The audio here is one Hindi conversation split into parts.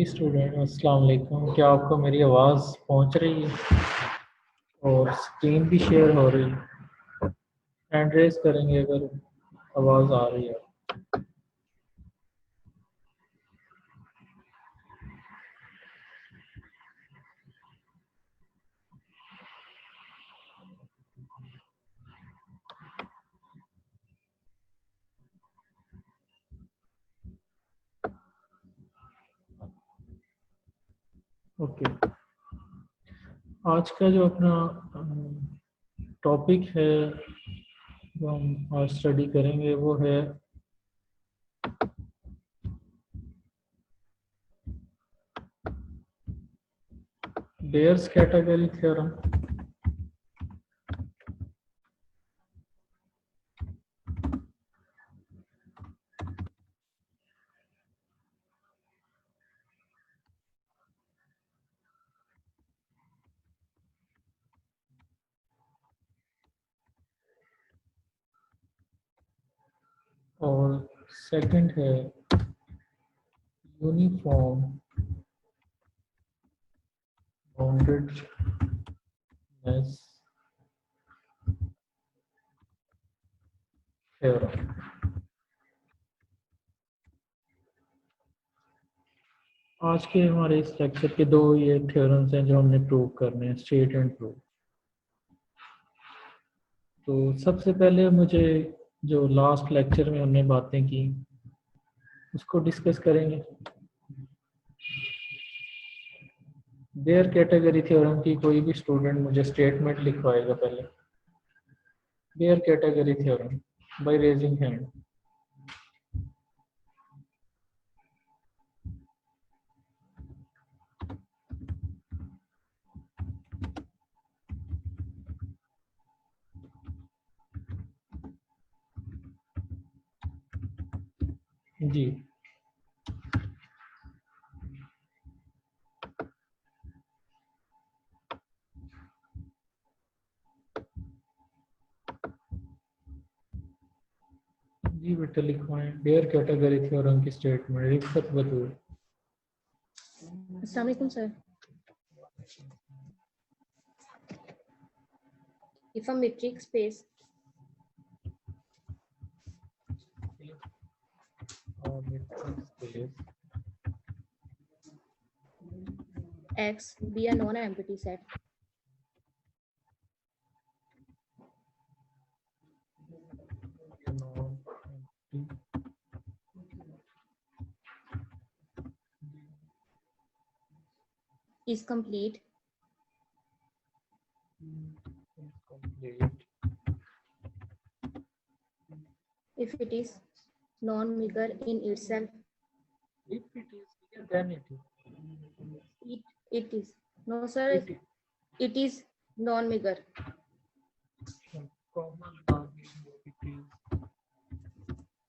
जी स्टूडेंट अस्सलाम वालेकुम। क्या आपको मेरी आवाज़ पहुंच रही है और स्क्रीन भी शेयर हो रही है? हैंड रेस करेंगे अगर आवाज़ आ रही है। ओके, आज का जो अपना टॉपिक है जो हम आज स्टडी करेंगे वो है बेयर्स कैटेगरी थ्योरम। और सेकंड है यूनिफॉर्म बाउंडेडनेस थ्योरम। आज के हमारे इस लेक्चर के दो ये थ्योरम्स हैं जो हमने प्रूव करने हैं, स्टेट एंड प्रूव। तो सबसे पहले मुझे जो लास्ट लेक्चर में हमने बातें की उसको डिस्कस करेंगे। बेयर कैटेगरी थ्योरम की कोई भी स्टूडेंट मुझे स्टेटमेंट लिखवाएगा पहले। Baire category theorem by raising hand. जी जी बेटा लिखवाएं बेयर कैटेगरी थ्योरम की स्टेटमेंट। रिफत बतूर। अस्सलाम वालेकुम sir. If a metric space और metric space X be a non-empty set, is complete complete if it is non-meager in itself. if it is bigger than it is. It is no sir. It is It is non-meager. common language. It is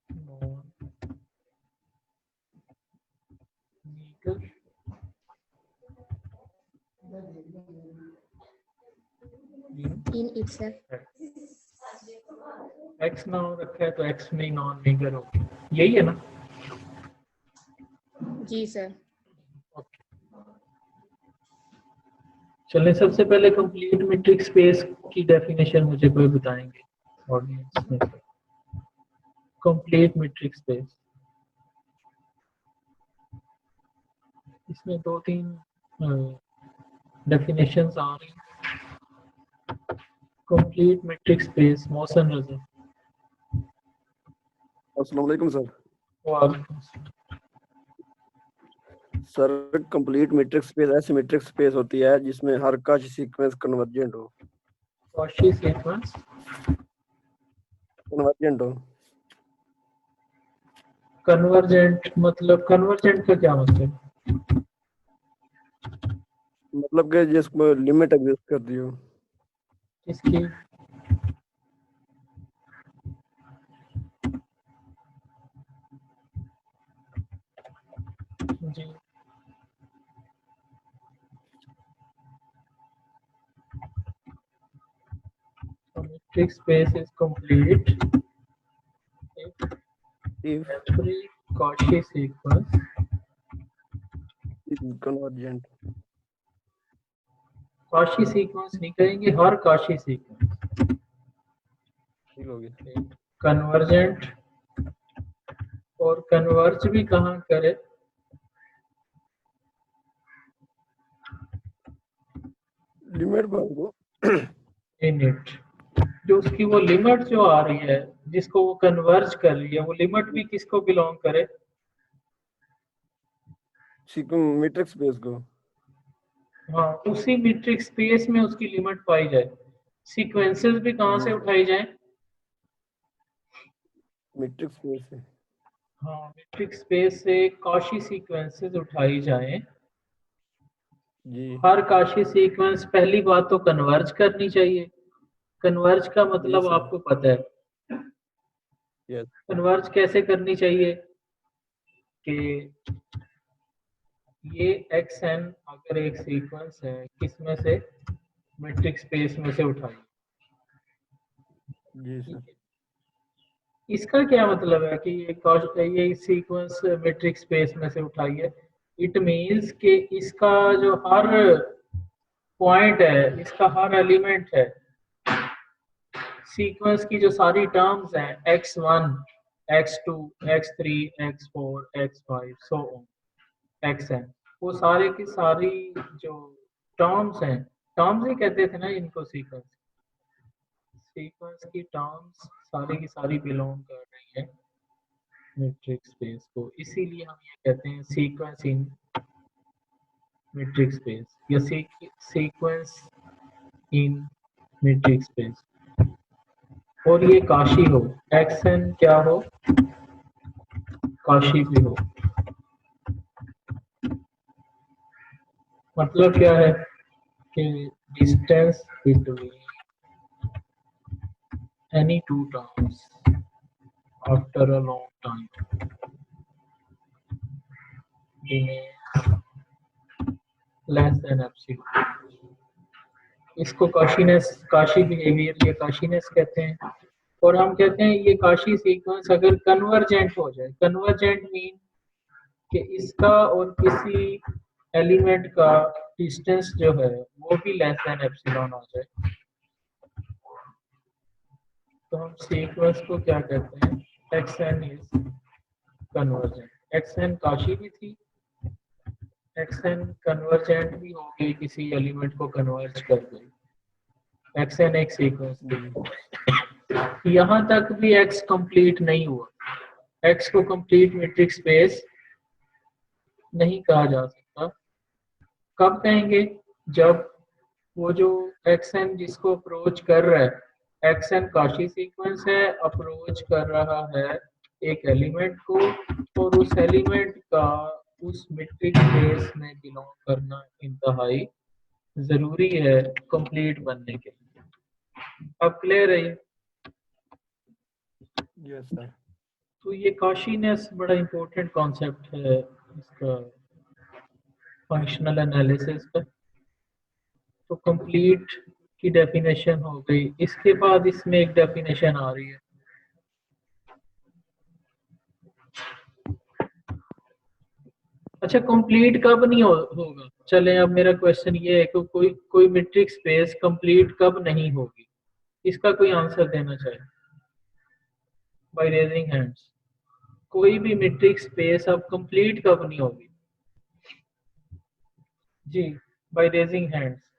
non meager In itself. X ना हो रखा है तो एक्स में नॉन मीगर होगी, यही है ना? जी सर। चलिए सबसे पहले कंप्लीट मीट्रिक स्पेस की डेफिनेशन मुझे कोई बताएंगे ऑडियंस में? कंप्लीट मीट्रिक स्पेस, इसमें दो तीन डेफिनेशंस आ रही हैं। कंप्लीट मीट्रिक स्पेस मोहसन रजा। अस्सलाम वालेकुम सर। वालेकुम अस्सलाम। सर कंप्लीट मीट्रिक स्पेस ऐसी मीट्रिक स्पेस होती है जिसमें हर का सीक्वेंस कन्वर्जेंट हो। कॉची सीक्वेंस कन्वर्जेंट हो। कन्वर्जेंट मतलब कन्वर्जेंट का क्या मतलब? मतलब कि जिसमें लिमिट एग्जिस्ट करती हो। किसकी? जी metric space is complete If every Cauchy sequence कन्वर्जेंट। काशी सीक्वेंस नहीं कहेंगे, हर काशी सीक्वेंस। ठीक हो गया। कन्वर्जेंट और कन्वर्ज भी कहाँ करे? लिमिट बार को इनिट, जो उसकी वो लिमिट जो आ रही है जिसको वो कन्वर्ज कर रही है, वो लिमिट भी किसको बिलोंग करे? मीट्रिक स्पेस को। हाँ, उसी मीट्रिक स्पेस में उसकी लिमिट पाई जाए। सीक्वेंसेस भी कहाँ से उठाई जाए? मीट्रिक स्पेस से। हाँ, मीट्रिक स्पेस से काशी सीक्वेंसेस उठाई जाए। जी। हर काशी सीक्वेंस पहली बात तो कन्वर्ज करनी चाहिए। कन्वर्ज का मतलब सर। आपको पता है, यस। कन्वर्ज कैसे करनी चाहिए कि ये xn अगर एक सीक्वेंस है, किस में से? मीट्रिक स्पेस में से उठाई। जी सर। इसका क्या मतलब है कि ये सीक्वेंस मीट्रिक स्पेस में से उठाई है? इट मीन्स कि इसका जो हर पॉइंट है, इसका हर एलिमेंट है, सीक्वेंस की जो सारी टर्म्स हैं x1 x2 x3 x4 x5 so on xn, वो सारे की सारी जो टर्म्स हैं, टर्म्स ही कहते थे ना इनको, सीक्वेंस की टर्म्स सारी की सारी बिलोंग कर रही है मीट्रिक स्पेस को, इसीलिए हम ये कहते हैं सीक्वेंस इन मीट्रिक स्पेस या सीक्वेंस इन मीट्रिक स्पेस। और ये काशी हो, xn क्या हो? काशी भी हो। मतलब क्या है कि distance between any two terms after a long time remains less than epsilon। इसको काशी बिहेवियर या काशीनेस कहते हैं। और हम कहते हैं ये काशी सीक्वेंस अगर कन्वर्जेंट हो जाए, कन्वर्जेंट मीन कि इसका और किसी एलिमेंट का डिस्टेंस जो है वो भी लेस देन एप्सिलॉन आ जाए, तो हम सीक्वेंस को क्या कहते हैं? xn is convergent. xn Kashi भी थी, xn कन्वर्जेंट भी हो गई, किसी एलिमेंट को कन्वर्ज कर गई। xn एक सीक्वेंस थी। यहाँ तक भी x कंप्लीट नहीं हुआ, x को कंप्लीट मीट्रिक स्पेस नहीं कहा जा सकता। कब कहेंगे? जब वो जो xn जिसको अप्रोच कर रहा है, xn काशी सीक्वेंस है, अप्रोच कर रहा है एक एलिमेंट को, और उस एलिमेंट का उस मीट्रिक स्पेस में बिलोंग करना इंतहाई जरूरी है कंप्लीट बनने के लिए। अब क्लियर है? Yes sir. तो ये काशीनेस बड़ा इंपॉर्टेंट कॉन्सेप्ट है इसका फंक्शनल एनालिसिस का। तो कंप्लीट की डेफिनेशन हो गई, इसके बाद इसमें एक डेफिनेशन आ रही है, अच्छा कंप्लीट कब नहीं होगा? चले अब मेरा क्वेश्चन ये है कि कोई मीट्रिक स्पेस कंप्लीट कब नहीं होगी, इसका कोई आंसर देना चाहे बाय रेजिंग हैंड्स। कोई भी मीट्रिक स्पेस अब कंप्लीट कब नहीं होगी? जी, बाय रेजिंग हैंड्स।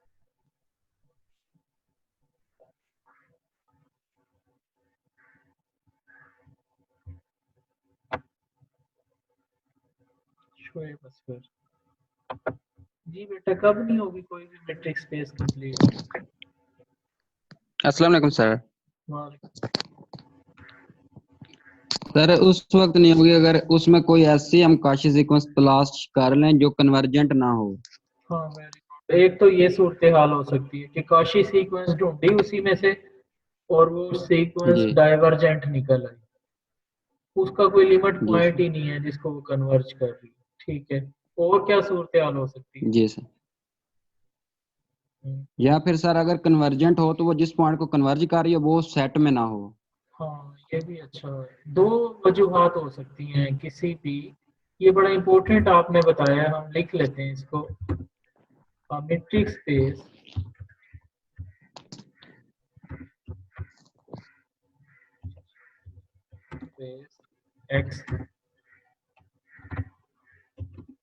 बस फिर जी बेटा, कब नहीं होगी कोई भी मीट्रिक स्पेस कंप्लीट? अस्सलाम वालेकुम सर। वालेकुम। सर उस वक्त नहीं होगी अगर उसमें कोई ऐसी हम काशी सीक्वेंस तलाश कर लें जो कन्वर्जेंट ना हो। हाँ, वेरी गुड। एक तो ये सूरत हाल हो सकती है कि काशी सीक्वेंस ढूंढी उसी में से और वो सीक्वेंस जी डाइवर्जेंट निकल आई, उसका कोई लिमिट जी पॉइंट सर। ही नहीं है जिसको वो कन्वर्ज कर रही है। ठीक है, और क्या सूरत हाल हो सकती है? जी सर। या फिर सर अगर कन्वर्जेंट हो तो वो जिस पॉइंट को कन्वर्ज कर रही है वो सेट में ना हो। हाँ, ये भी अच्छा है। दो वजूहात हो सकती हैं किसी भी ये बड़ा इंपॉर्टेंट आपने बताया, हम लिख लेते हैं इसको। Metric space X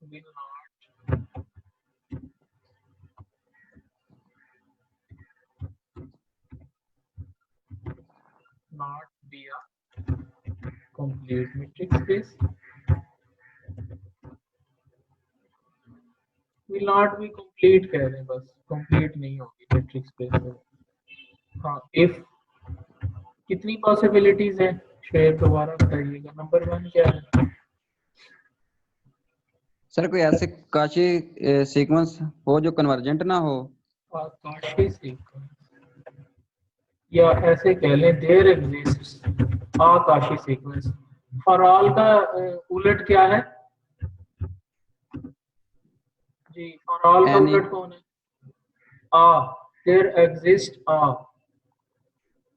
will not be a complete metric space, will not be complete कह रहे हैं, बस complete नहीं होगी metric space में। हाँ, if कितनी पॉसिबिलिटीज है शेयर दोबारा बताइएगा। नंबर 1 क्या है? सर कोई ऐसे काशी सीक्वेंस हो जो कन्वर्जेंट ना हो। काशी सीक्वेंस, या ऐसे कह लें there exists a Cauchy sequence. For all का उलट क्या है जी? फॉर ऑल का Any. उलट कौन है? Ah, there exist a.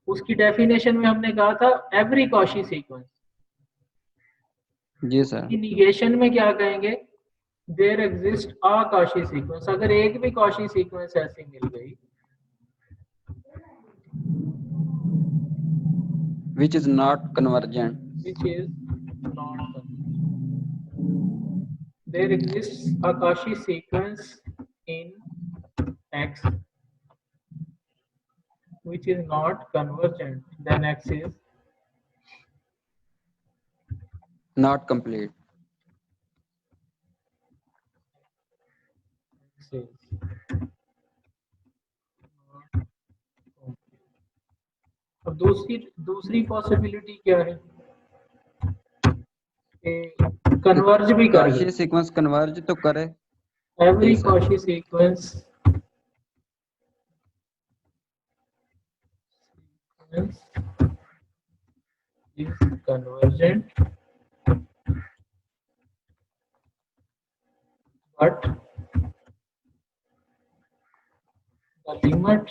उसकी डेफिनेशन में हमने कहा था एवरी कॉशी सीक्वेंस। जी सर। निगेशन में क्या कहेंगे? There exist a Cauchy sequence. अगर एक भी कॉशी सीक्वेंस ऐसी मिल गई which is not convergent, which is not convergent. There exists a Cauchy sequence in X which is not convergent, then X is not complete. X is not complete. अब दूसरी पॉसिबिलिटी क्या है? कन्वर्ज भी कर काशी सीक्वेंस कन्वर्ज तो करे। Every Yes, sir. Cauchy sequence is convergent, but the limit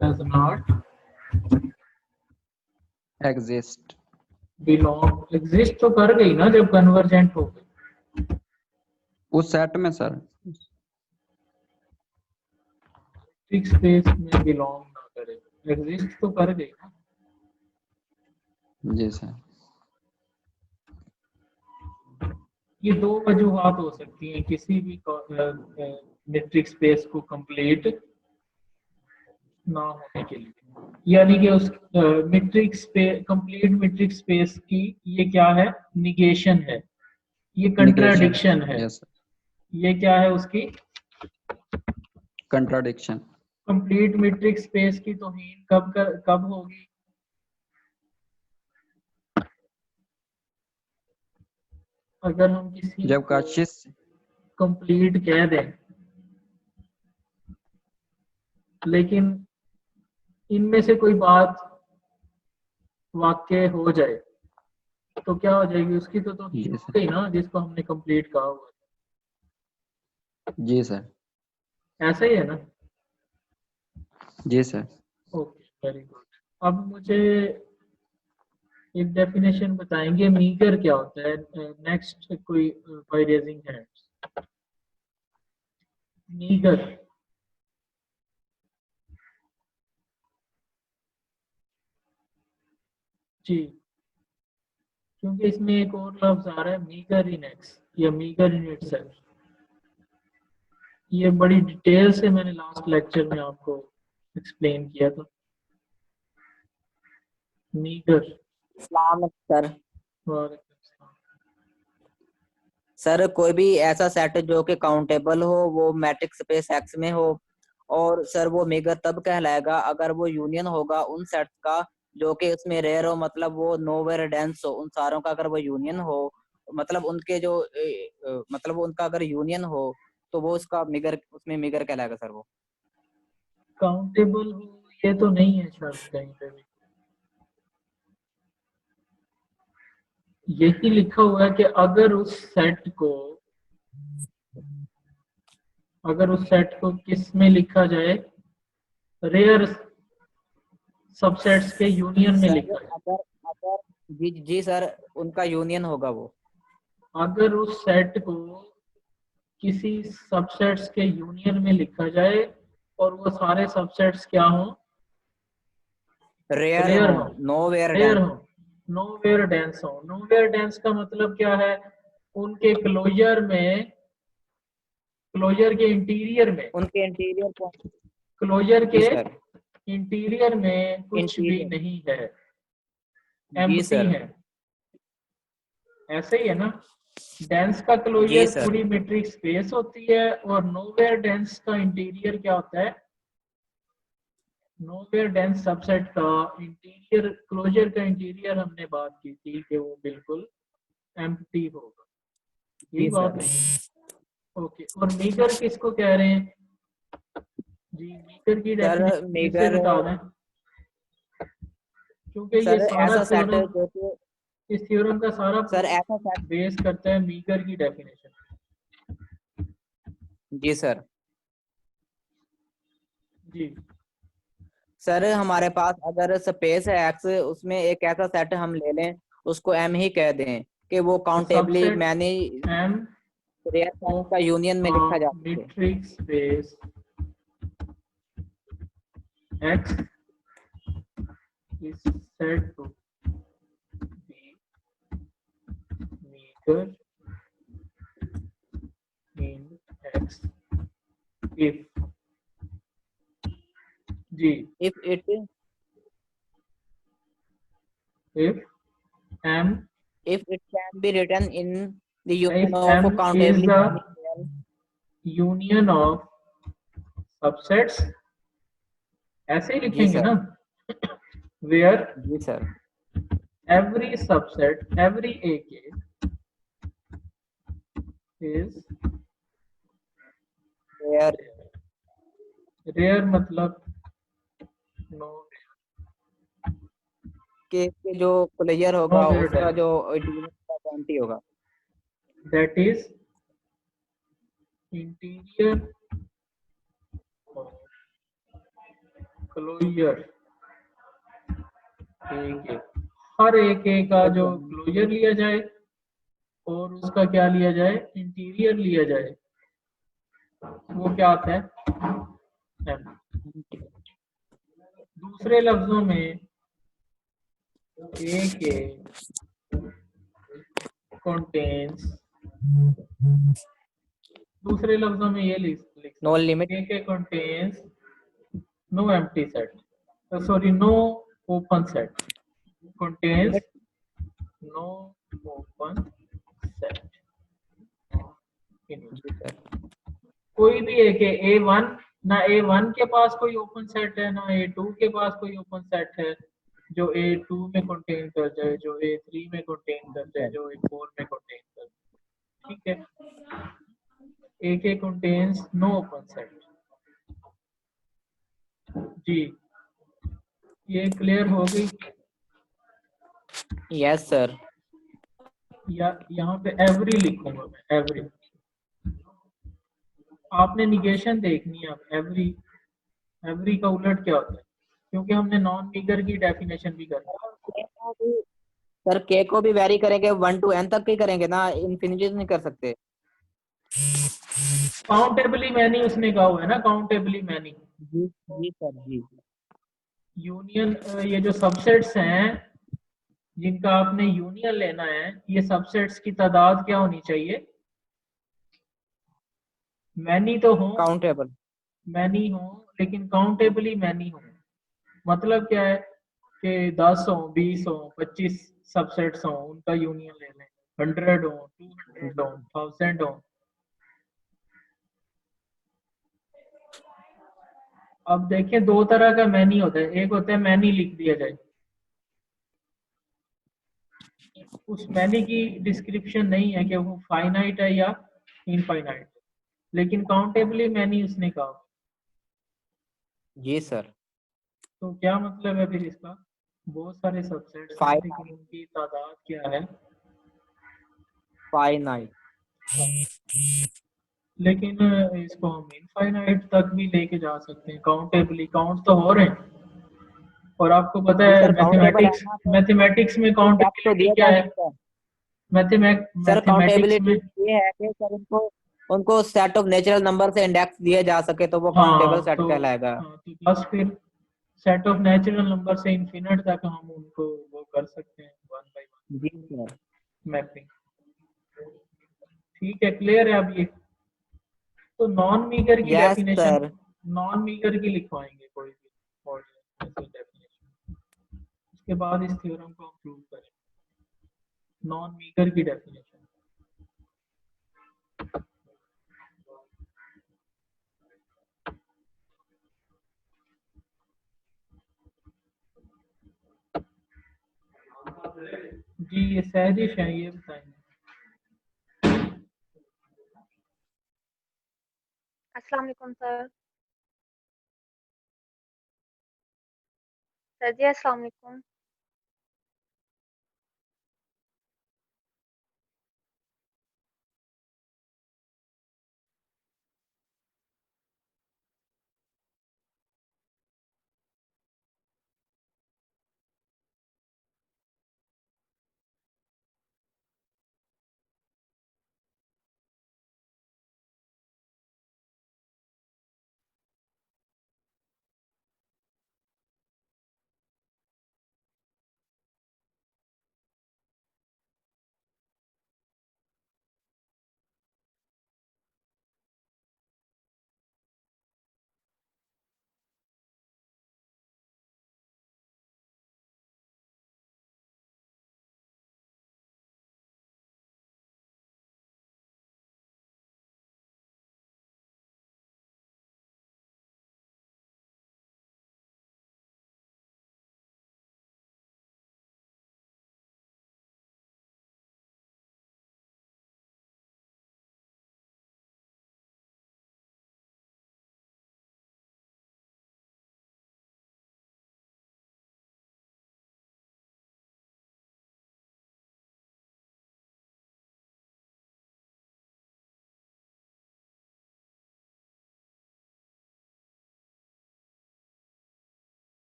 does not exist. belong exist तो कर गई ना जब कन्वर्जेंट हो गई उस सेट में सर। फिक्स स्पेस में बिलोंग ना करे, एग्जिस्ट तो कर गई ना। जी सर। ये दो वजूहात हो सकती हैं किसी भी मेट्रिक स्पेस को कंप्लीट ना होने के लिए, यानी कि उस metric space complete metric space की ये क्या है? निगेशन है, ये कंट्राडिक्शन है। Yes, sir. ये क्या है उसकी? Contradiction. कंप्लीट मेट्रिक स्पेस की तौहीन कब होगी? अगर हम किसी जब काशी कंप्लीट कह दें लेकिन इनमें से कोई बात वाक्य हो जाए तो क्या हो जाएगी? उसकी तो तौहीन Yes, हो गई ना जिसको हमने कंप्लीट कहा हुआ। जी सर। ऐसा ही है ना? जी सर। Okay, very good. अब मुझे एक डेफिनेशन बताएंगे मीगर क्या होता है? नेक्स्ट कोई बाय रेजिंग हैंड्स। मीगर जी, क्योंकि इसमें एक और लफ्ज आ रहा है मीगर इन एक्स या मीगर इन इटसेल्फ। ये बड़ी डिटेल से मैंने लास्ट लेक्चर में आपको एक्सप्लेन किया था। मीगर सलाम सर। वालेकुम सर कोई भी ऐसा सेट जो कि काउंटेबल हो, वो मैट्रिक्स स्पेस एक्स में हो, और सर वो मेगर तब कहलाएगा अगर वो यूनियन होगा उन सेट्स का जो कि उसमें रेयर हो, मतलब वो नोवेयर डेंस हो, उन सारों का अगर वो यूनियन हो, मतलब उनके जो मतलब उनका अगर यूनियन हो तो वो उसका मेगर, उसमें मेगर कहलाएगा सर वो। काउंटेबल हो ये तो नहीं है शर्त कहीं पे भी। यही लिखा हुआ है कि अगर उस सेट को किस में लिखा जाए? रेयर सबसेट्स के यूनियन में सर लिखा जाए। अगर जी जी सर, उनका यूनियन होगा वो। अगर उस सेट को किसी सबसेट्स के यूनियन में लिखा जाए और वो सारे सबसेट्स क्या हो, रेयर रेयर हो, हो, नो वेयर रेयर डेंस। हो, नोवेयर डेंस हो। नोवेयर डेंस का मतलब क्या है, उनके क्लोजर में, क्लोजर के इंटीरियर में, उनके इंटीरियर को। क्लोजर जी के सर। इंटीरियर में कुछ भी इंटीरियर। नहीं है, जी एम्प्टी सर। है। ऐसे ही है ना, डेंस का जी क्लोजर सर। पूरी मीट्रिक स्पेस होती है और नोवेयर डेंस का इंटीरियर क्या होता है, नोवेयर डेंस सबसेट का इंटीरियर, क्लोजर का इंटीरियर हमने बात की थी कि वो बिल्कुल एम्प्टी होगा, यही जी बात सर। है। ओके, और मीगर किसको कह रहे हैं जी, मीगर की सर डेफिनेशन फिर से मेगर, बता दें, क्योंकि ये सर सारा ऐसा सेट थ्योरम, जो कि, इस थ्योरम का सारा सर प्रूफ ऐसा सेट। बेस करता है मीगर की डेफिनेशन। जी सर। जी सर हमारे पास अगर स्पेस है एक्स, उसमें एक ऐसा सेट हम ले लें, उसको एम ही कह दें, कि वो countably subset many M rare set of का यूनियन में लिखा जा सके। Metric space X is said to be meager in X if जी if it if M if it can be written in the if union of M is countably many the real. union of subsets, ऐसे ही जी लिखेंगे सर। ना, where जी sir. every subset, every AK is rare rare, मतलब no के जो प्लेयर होगा nowhere उसका dense, जो इंटीरियर का क्वांटिटी होगा। that is interior of closure AK, her AK का जो क्लोजर लिया जाए और उसका क्या लिया जाए, इंटीरियर लिया जाए, वो क्या आता है, M। दूसरे लफ्जों में AK contains, दूसरे लफ्जों में ये लिख नो सकते लिमिट। हैं, AK contains no empty set, sorry no open set, contains no open set in it। जी सर। कोई भी एक A1, ना A1 के पास कोई ओपन सेट है, ना A2 के पास कोई ओपन सेट है जो A2 में कंटेन कर जाए, जो A3 में कंटेन कर जाए, जो A4 में कंटेन कर जाए, ठीक है। AK contains no open set। जी, ये क्लियर हो गई। Yes sir. या यहाँ पे एवरी लिखूंगा मैं, एवरी, आपने निगेशन देखनी है, एवरी, एवरी का उलट क्या होता है, क्योंकि हमने नॉन मीगर की डेफिनेशन भी करनी है। सर के को भी वेरी करेंगे, 1 to n तक ही करेंगे ना, इन्फिनिटी नहीं कर सकते। काउंटेबली मैनी उसने कहा हुआ है ना, काउंटेबली मैनी जी जी सर। जी यूनियन, ये जो सबसेट्स हैं जिनका आपने यूनियन लेना है, ये सबसेट्स की तादाद क्या होनी चाहिए, मैनी तो हो, काउंटेबल। मैनी हो, लेकिन काउंटेबली मैनी हो। मतलब क्या है कि 10 हो, 20 हो, 25 सबसेट्स हो, उनका यूनियन ले लें, 100 हो, 200 हो, 1000 हो। अब देखें, दो तरह का मैनी होता है, एक होता है मैनी लिख दिया जाए, उस मैनी की डिस्क्रिप्शन नहीं है कि वो फाइनाइट है या इनफाइनाइट, लेकिन काउंटेबली मैनी उसने कहा। जी सर। तो क्या मतलब है फिर इसका, बहुत सारे सबसेट्स हैं फाइव लेकिन उनकी तादाद क्या है, फाइनाइट। लेकिन इसको हम इनफाइनाइट तक भी लेके जा सकते हैं, काउंटेबली काउंट तो हो रहे हैं। और आपको पता जी है सर, काउंटेबल है मैथमेटिक्स ना, तो मैथमेटिक्स में स्टेप तो काउंटेबिलिटी दिया क्या जा है? सकता है। सर मैथमेटिक्स काउंटेबिलिटी में, ये है कि सर उनको उनको सेट ऑफ नेचुरल नंबर से इंडेक्स दिए जा सके तो वो काउंटेबल हाँ सेट तो कहलाएगा। हाँ तो बस फिर सेट ऑफ नेचुरल नंबर से इन्फिनिट तक हम उनको वो कर सकते हैं, वन बाय जी सर। One mapping. ठीक है, क्लियर है अब ये? तो नॉन मीगर की yes definition, sir. Non meagre की लिखवाएंगे कोई भी और ऐसी डेफिनेशन, उसके बाद इस थ्योरम को हम प्रूव करें नॉन मीगर की डेफिनेशन। जी ये सहजिश है, ये बताएंगे। अस्सलाम वालेकुम सर। सर जी अस्सलाम वालेकुम।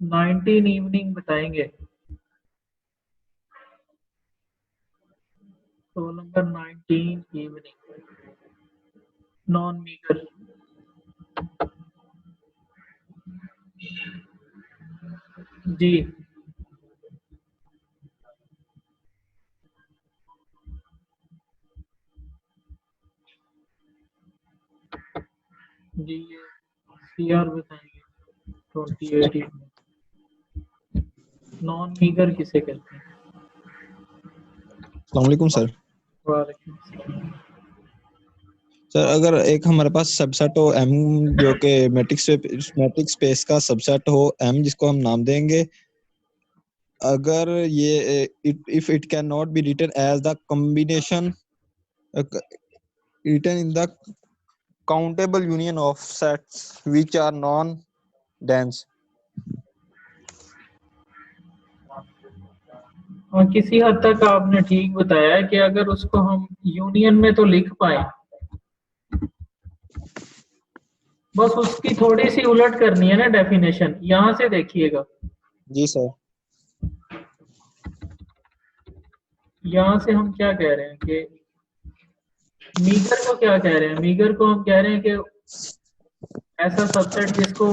नाइनटीन इवनिंग बताएंगे, रोल नंबर 19 इवनिंग, नॉन मीगर। जी जी ये सीआर बताएंगे 28 इवनिंग, नॉन मीगर किसे कहते हैं? अस्सलाम वालेकुम सर। वालेकुम सलाम। सर अगर एक हमारे पास सबसेट हो एम जो कि मैट्रिक्स स्पेस का सबसेट हो एम जिसको हम नाम देंगे, अगर ये if it can not be written as the combination written in the countable union of sets which are non dense. और किसी हद तक आपने ठीक बताया है कि अगर उसको हम यूनियन में तो लिख पाए, बस उसकी थोड़ी सी उलट करनी है ना डेफिनेशन। यहां से देखिएगा, जी सर। यहां से हम क्या कह रहे हैं कि मीगर को क्या कह रहे हैं? मीगर को हम कह रहे हैं कि ऐसा सबसेट जिसको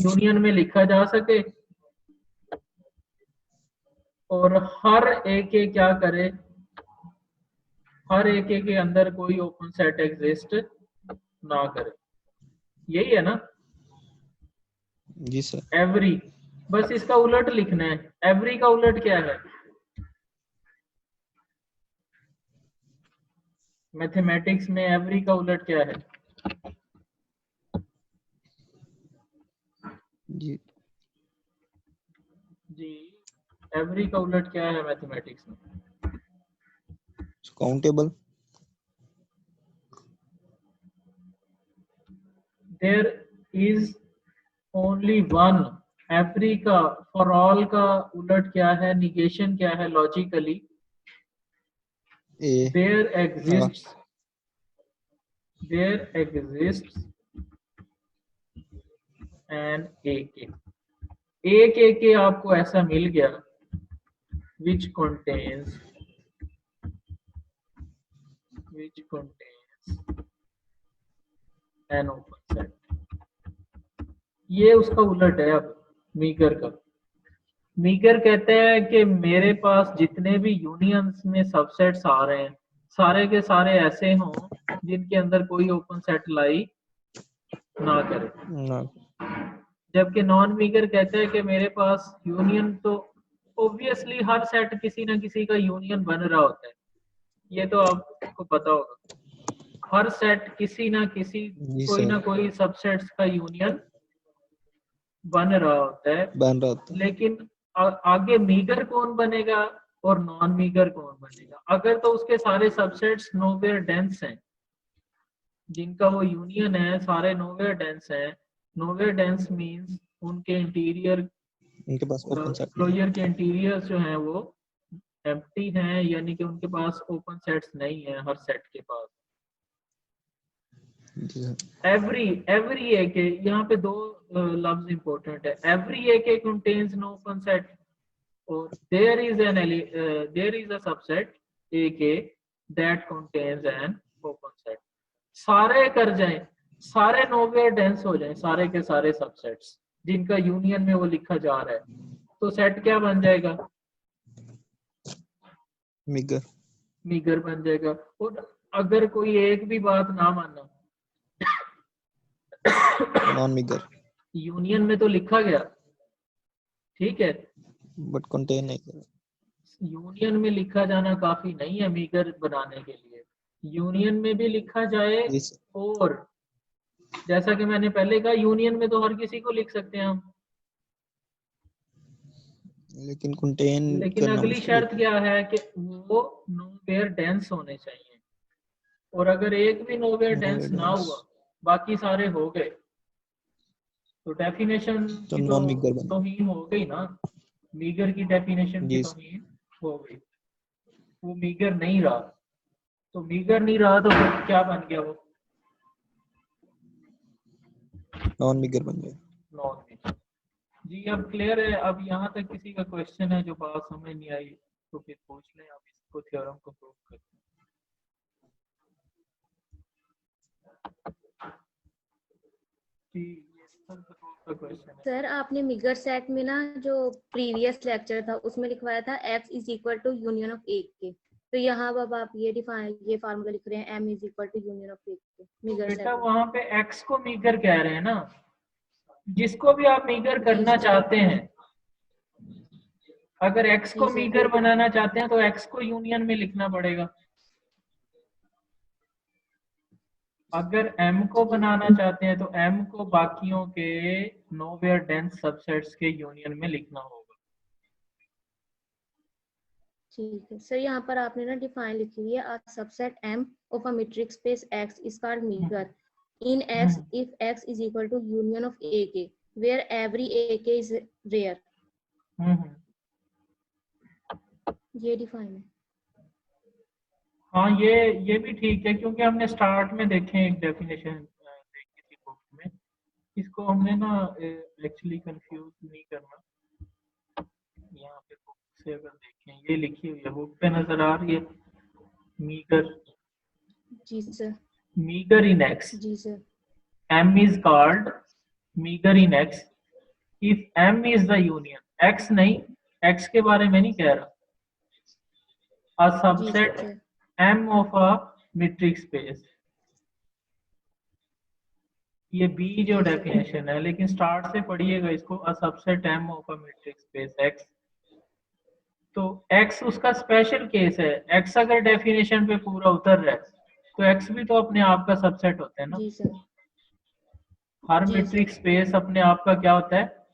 यूनियन में लिखा जा सके और हर एक के क्या करे, हर एक के अंदर कोई ओपन सेट एग्जिस्ट ना करे। यही है ना? जी सर। एवरी, बस इसका उलट लिखना है। एवरी का उलट क्या है? मैथमेटिक्स में एवरी का उलट क्या है? जी जी एवरी का उलट क्या है मैथमेटिक्स में? Countable. There is only one, every का फॉर ऑल का उलट क्या है, निगेशन क्या है logically, a there exists an A K आपको ऐसा मिल गया which contains an open set। ये उसका उलट है। अब मीगर का, मीगर कहते हैं कि मेरे पास जितने भी यूनियंस में सबसेट्स आ रहे हैं सारे के सारे ऐसे हों जिनके अंदर कोई ओपन सेट लाई ना करे। ना जबकि नॉन मीगर कहते हैं कि मेरे पास यूनियन तो ऑब्वियसली हर सेट किसी ना किसी का यूनियन बन रहा होता है, ये तो आपको पता होगा। हर सेट किसी ना किसी जी कोई सर ना कोई सबसेट्स का यूनियन बन रहा होता है। बन रहा था। लेकिन आगे मीगर कौन बनेगा और नॉन मीगर कौन बनेगा? अगर तो उसके सारे सबसेट्स नोवेयर डेंस हैं, जिनका वो यूनियन है सारे नोवेयर डेंस हैं। नोवेयर डेंस मींस उनके इंटीरियर उनके पास ओपन सेट क्लोजर के इंटीरियर्स जो हैं वो एम्प्टी हैं, यानी कि उनके पास ओपन सेट्स नहीं है हर सेट के पास। जी सर एवरी ए के, यहाँ पे दो लफ्ज इंपॉर्टेंट है। Every A K contains no open set और there is a subset A K that contains an open set. सारे कर जाएं, सारे नोवेयर डेंस हो जाएं, सारे के सारे सबसेट्स जिनका यूनियन में वो लिखा जा रहा है, तो सेट क्या बन जाएगा? मिगर मीगर बन जाएगा। और अगर कोई एक भी बात ना माना, नॉन मिगर यूनियन में तो लिखा गया, ठीक है, बट कंटेन नहीं कर यूनियन में लिखा जाना काफी नहीं है मीगर बनाने के लिए। यूनियन में भी लिखा जाए, जी सर और जैसा कि मैंने पहले कहा यूनियन में तो हर किसी को लिख सकते हैं हम, लेकिन कंटेन लेकिन करना अगली मुश्किल शर्त क्या है कि वो नोवेयर डेंस होने चाहिए। और अगर एक भी नोवेयर डेंस ना हुआ, बाकी सारे हो गए, तो डेफिनेशन तो की नॉन मिगर बन तौहीन हो गई ना, मीगर की डेफिनेशन की जी तौहीन हो गई। वो मीगर नहीं रहा, तो मीगर नहीं रहा तो फिर क्या बन गया? वो नॉन मिगर बन गया। नॉन मीगर। जी अब क्लियर है? अब यहाँ तक किसी का क्वेश्चन है जो बात समझ नहीं आई तो फिर पूछ लें, आप इसको थ्योरम को प्रूव करते हैं। जी ये का क्वेश्चन है। सर आपने मिगर सेट में ना जो प्रीवियस लेक्चर था उसमें लिखवाया था x is equal to union of A K, तो यहाँ अब आप ये फार्मूला लिख रहे हैं m is equal to union of A K मिगर बेटा सेट। वहां पे x को मीगर कह रहे हैं ना, जिसको भी आप मीगर करना सर। चाहते हैं, अगर x जी को सर। मीगर बनाना चाहते हैं तो x को यूनियन में लिखना पड़ेगा। अगर m को बनाना चाहते हैं तो m को बाकियों के नोवेयर डेंस सबसेट्स के यूनियन में लिखना होगा। ठीक है सर, यहाँ पर आपने ना डिफाइन लिखी हुई है a subset m of a metric space x is called meagre in x if x is equal to union of a K where every a K is rare. ये डिफाइन है। हाँ ये भी ठीक है, क्योंकि हमने स्टार्ट में देखे एक डेफिनेशन देखी थी बुक में। इसको हमने ना एक्चुअली कंफ्यूज नहीं करना। यहाँ पे बुक से अगर देखें, ये लिखी हुई है बुक पे नजर आ रही है, मीगर जी सर। मीगर इन x जी sir. m is called meager in x if m is the union, x नहीं, x के बारे में नहीं कह रहा, a जी subset sir. m of a metric space। ये b जो डेफिनेशन है, लेकिन स्टार्ट से पढ़िएगा इसको, a subset m of a metric space x। तो x उसका स्पेशल केस है। x अगर डेफिनेशन पे पूरा उतर रहा है तो x भी तो अपने आप का सबसेट होता है ना। जी सर। हर जी मीट्रिक सर। स्पेस अपने आप का क्या होता है?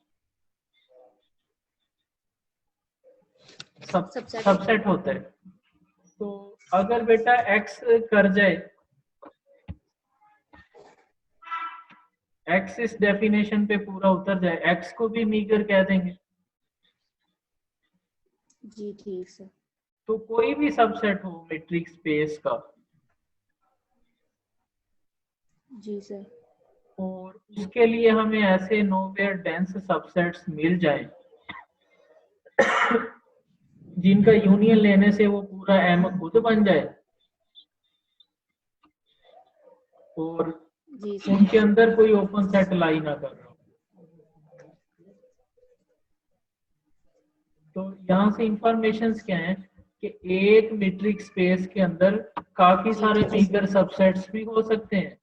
सबसेट होता है। तो अगर बेटा x कर जाए, एक्स इस डेफिनेशन पे पूरा उतर जाए, एक्स को भी मीगर कह देंगे। जी ठीक सर। तो कोई भी सबसेट हो मैट्रिक्स स्पेस का जी सर। और उसके लिए हमें ऐसे नोवेयर डेंस सबसेट्स मिल जाए जिनका यूनियन लेने से वो पूरा एम खुद बन जाए और जी सर। उनके अंदर कोई ओपन सेट लाई ना कर रहा हो। तो यहाँ से इंफॉर्मेशंस क्या है कि एक मीट्रिक स्पेस के अंदर काफी जी, सारे ठीक है। मीगर सबसेट्स भी हो सकते हैं।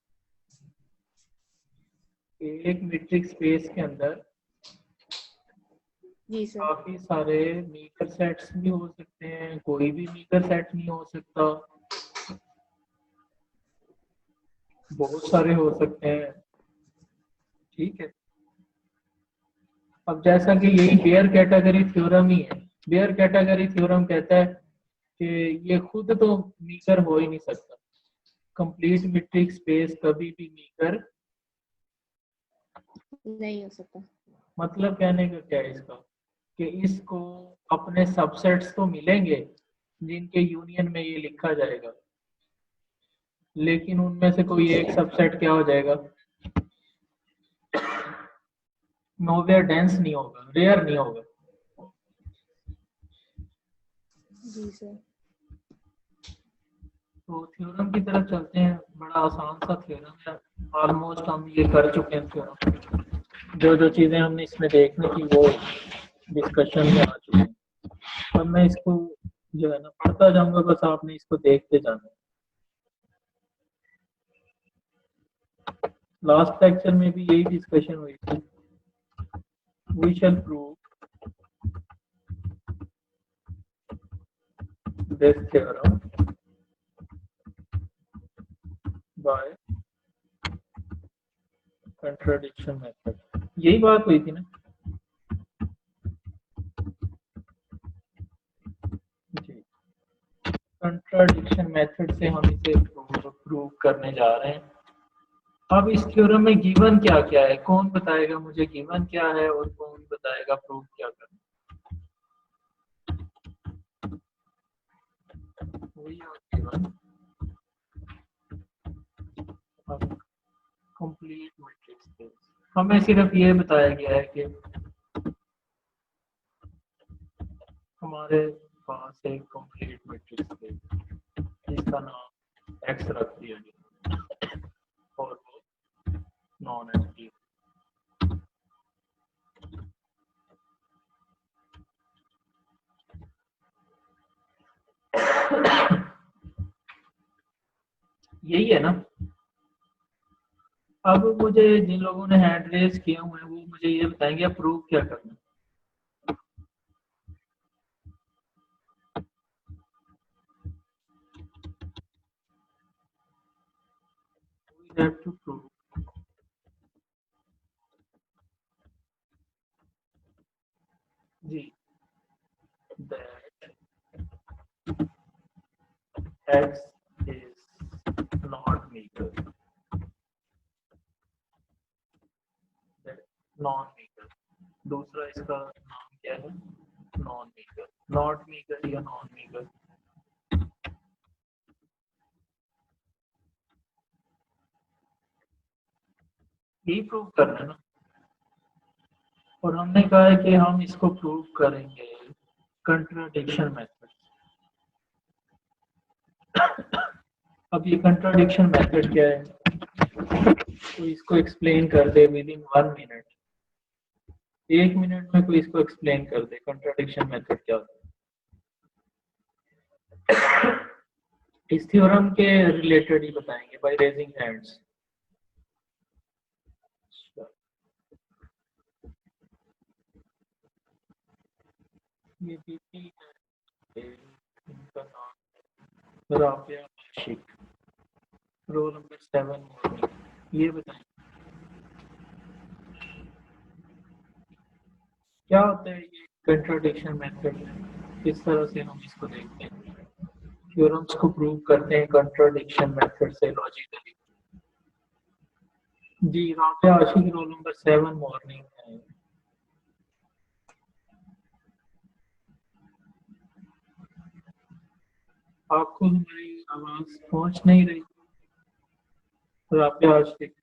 एक मीट्रिक स्पेस के अंदर जी सर। काफी सारे मीगर सेट्स भी हो सकते हैं, कोई भी मीगर सेट नहीं हो सकता, बहुत सारे हो सकते हैं। ठीक है, अब जैसा कि यही बेयर कैटेगरी थ्योरम ही है। बेयर कैटेगरी थ्योरम कहता है कि ये खुद तो मीगर हो ही नहीं सकता, कंप्लीट मीट्रिक स्पेस कभी भी मीगर नहीं हो सकता। मतलब कहने का क्या है इसका कि इसको अपने सबसेट्स तो मिलेंगे जिनके यूनियन में ये लिखा जाएगा, लेकिन उनमें से कोई एक सबसेट क्या हो जाएगा, नोवेयर डेंस नहीं होगा, रेयर नहीं होगा। जी सर। तो थ्योरम की तरफ चलते हैं, बड़ा आसान सा थ्योरम है, ऑलमोस्ट हम ये कर चुके हैं थ्योरम। जो जो चीजें हमने इसमें देखनी थी वो डिस्कशन में आ चुकी हैं। अब मैं इसको जो है ना पढ़ता जाऊंगा, बस आपने इसको देखते जाना है। लास्ट लेक्चर में भी यही डिस्कशन हुई थी। We shall prove this theorem by contradiction method, यही बात हुई थी ना जी। कंट्राडिक्शन मेथड से हम इसे प्रूव करने जा रहे हैं। अब इस थ्योरम में गिवन क्या क्या है, कौन बताएगा मुझे गिवन क्या है और कौन बताएगा प्रूव क्या करना। We are given a complete matrix space। हमें सिर्फ ये बताया गया है कि हमारे पास एक कंप्लीट मैट्रिक्स स्पेस जिसका नाम एक्स रख दिया गया और वो नॉन एम्प्टी। यही है ना। अब मुझे जिन लोगों ने हैंड रेज किए हुए हैं वो मुझे ये बताएंगे प्रूव क्या करना। We have to prove जी that x is not meager, non meagre. दूसरा इसका नाम क्या है, नॉन मीगर, नॉट मीगर या नॉन मीगर। यही प्रूव करना है ना। और हमने कहा है कि हम इसको प्रूव करेंगे कंट्राडिक्शन मेथड। अब ये कंट्राडिक्शन मेथड क्या है, तो इसको एक्सप्लेन कर दे विद इन 1 मिनट। 1 मिनट में कोई इसको एक्सप्लेन कर दे कंट्राडिक्शन मेथड क्या होता है। इस थ्योरम के रिलेटेड ही बताएंगे बाय रेजिंग हैंड्स। ये दीदी है, इनका नाम राबिया आशिक, रोल नंबर 7। ये बताएं क्या होता है ये कंट्राडिक्शन मेथड, किस तरह से हम इसको देखते हैं, थ्योरम्स को प्रूव करते हैं कंट्राडिक्शन मेथड से लॉजिकली। जी राबिया आशिक रोल नंबर 7 मॉर्निंग है। आपको हमारी आवाज पहुंच नहीं रही राबिया आशिक?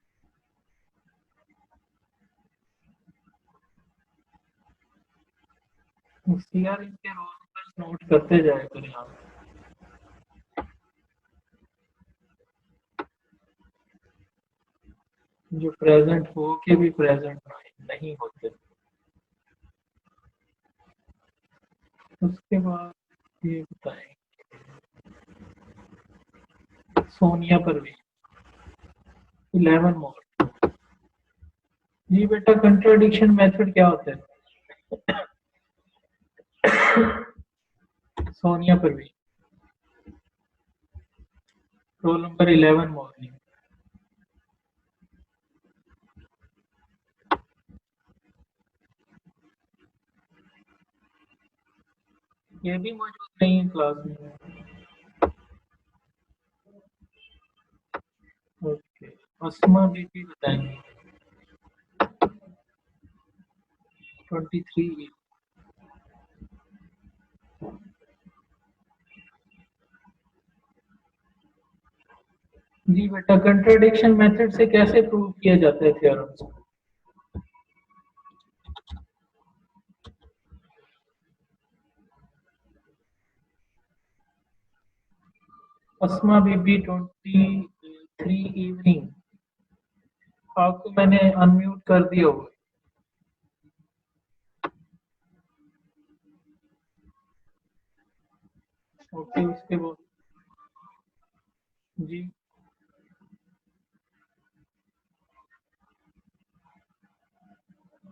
सीआर इनके रोल नंबर नोट करते जाए करें आप। जो प्रेजेंट हो के भी प्रेजेंट नहीं होते। उसके बाद ये बताएं सोनिया परवीन 11 मोर। जी बेटा कंट्राडिक्शन मेथड क्या होता है? Sonia Parveen roll number 11 morning. ये भी मौजूद नहीं है क्लास में। ओके अस्मा बीबी बताएंगे 23 जी बेटा कंट्राडिक्शन मेथड से कैसे प्रूव किया जाता है थ्योरम्स को? अस्मा बीबी 23 इवनिंग आपको मैंने अनम्यूट कर दिया होगा। ओके उसके बाद जी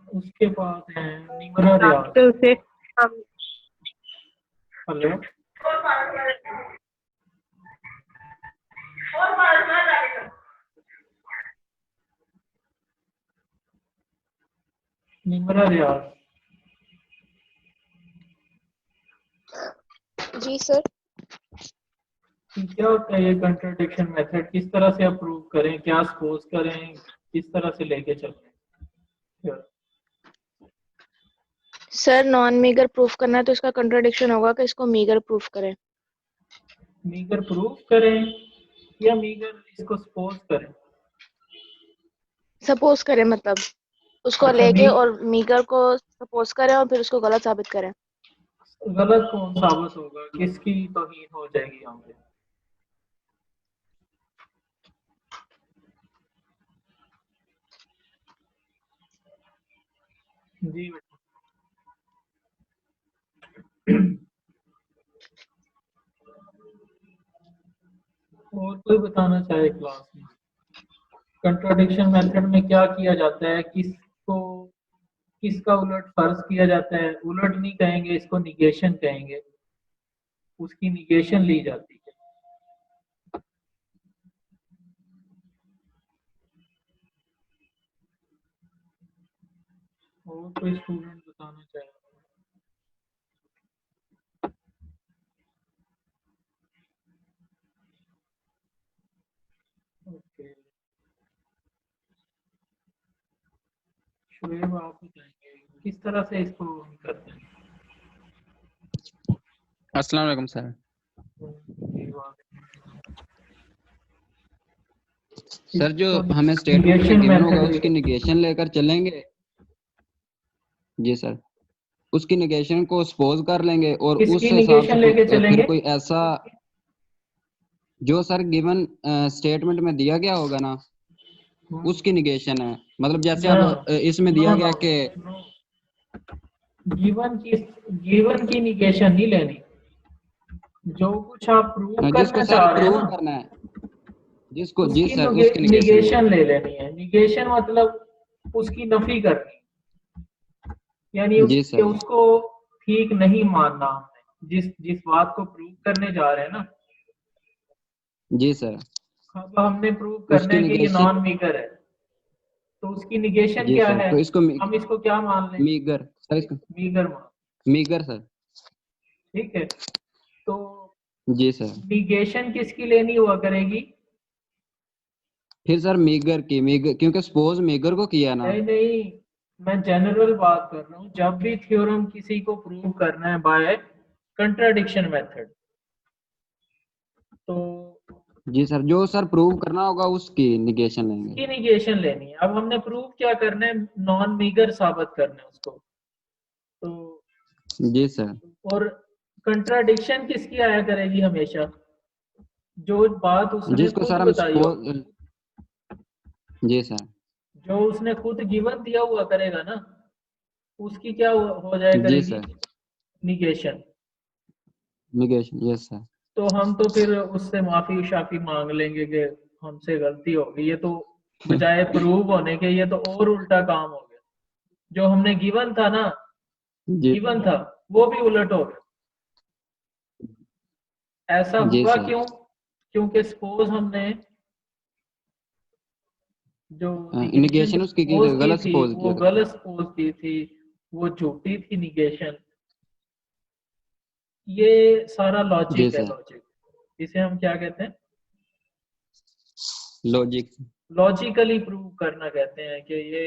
उसके बाद है निमरा रियाज। से हेलो निमरा रियाज। जी सर। क्या होता है ये कंट्राडिक्शन मेथड? किस तरह से आप प्रूव करें, क्या सपोज करें, किस तरह से लेके चलें? सर नॉन मीगर प्रूफ करना है तो इसका कंट्राडिक्शन होगा कि इसको मीगर प्रूफ करें। मीगर प्रूफ करें या मीगर इसको सपोज करें? सपोज करें मतलब उसको अच्छा लेके और मीगर को सपोज करें और फिर उसको गलत साबित करें। गलत कौन साबित होगा? किसकी तौहीन हो जाएगी यहाँ पे? जी बेटा और कोई बताना चाहे क्लास में कंट्राडिक्शन मेथड में क्या किया जाता है? किसका उलट फर्ज किया जाता है? उलट नहीं कहेंगे, इसको निगेशन कहेंगे। उसकी निगेशन ली जाती है। और कोई स्टूडेंट बताना चाहे? ओके शुएब आप बताएंगे किस तरह से इसको हम करते हैं? अस्सलाम वालेकुम सर। सर जो हमें स्टेटमेंट में गिवन होगा उसकी निगेशन लेकर चलेंगे। जी सर उसकी निगेशन को सपोज कर लेंगे और उस किसकी हिसाब निगेशन लेके से चलेंगे? फिर कोई ऐसा जो सर गिवन स्टेटमेंट में दिया गया होगा ना उसकी निगेशन है। मतलब जैसे अब इसमें दिया गया कि गिवन की निगेशन नहीं लेनी। जो कुछ आप प्रूव जिसको करना सर चाह रहे हैं प्रूव ना करना है जिसको जी उसकी सर उसकी निगेशन ले लेनी है। निगेशन मतलब उसकी नफी करनी, यानी जी सर उसको ठीक नहीं मानना। जिस जिस बात को प्रूव करने जा रहे हैं ना, जी सर अब हमने प्रूव करना उसकी है कि ये निगेशन नॉन मीगर है, तो उसकी निगेशन जी क्या सर है? तो इसको हम इसको क्या मान लें? मीगर सर इसको मीगर मान। Meagre sir. ठीक है, तो जी सर निगेशन किसकी लेनी हुआ करेगी? फिर सर मेगर क्योंकि सपोज मेगर को किया ना। नहीं नहीं, मैं जनरल बात कर रहा हूँ। जब भी थ्योरम किसी को प्रूव करना है बाय कंट्राडिक्शन मेथड, तो जी सर, जो सर प्रूव करना होगा उसकी निगेशन लेंगे। उसकी निगेशन लेनी है। अब हमने प्रूव क्या करना है, नॉन मीगर साबित करना है उसको। तो जी सर। और कंट्राडिक्शन किसकी आया करेगी हमेशा, जो बात उसने जिसको खुद सर हम बताई हो, सपोज। जी सर। जो उसने खुद गिवन दिया हुआ करेगा ना, उसकी क्या हो जाए जी करेगी, sir, negation. Negation, yes sir. तो हम तो फिर उससे माफी शाफी मांग लेंगे कि हमसे गलती हो गई। ये तो बजाय प्रूव होने के ये तो और उल्टा काम हो गया। जो हमने गिवन था ना, जी गिवन था, वो भी उलट हो गया। ऐसा जी हुआ सर। क्यों? क्योंकि सपोज हमने जो निगेशन जो निगेशन उसकी की सपोज की गलत थी, सपोज वो किया था। गलत सपोज की थी, वो झूठी थी निगेशन। ये सारा जी लॉजिक है, सर, लॉजिक। इसे हम क्या कहते हैं, लॉजिक। लॉजिकली प्रूव करना कहते हैं। कि ये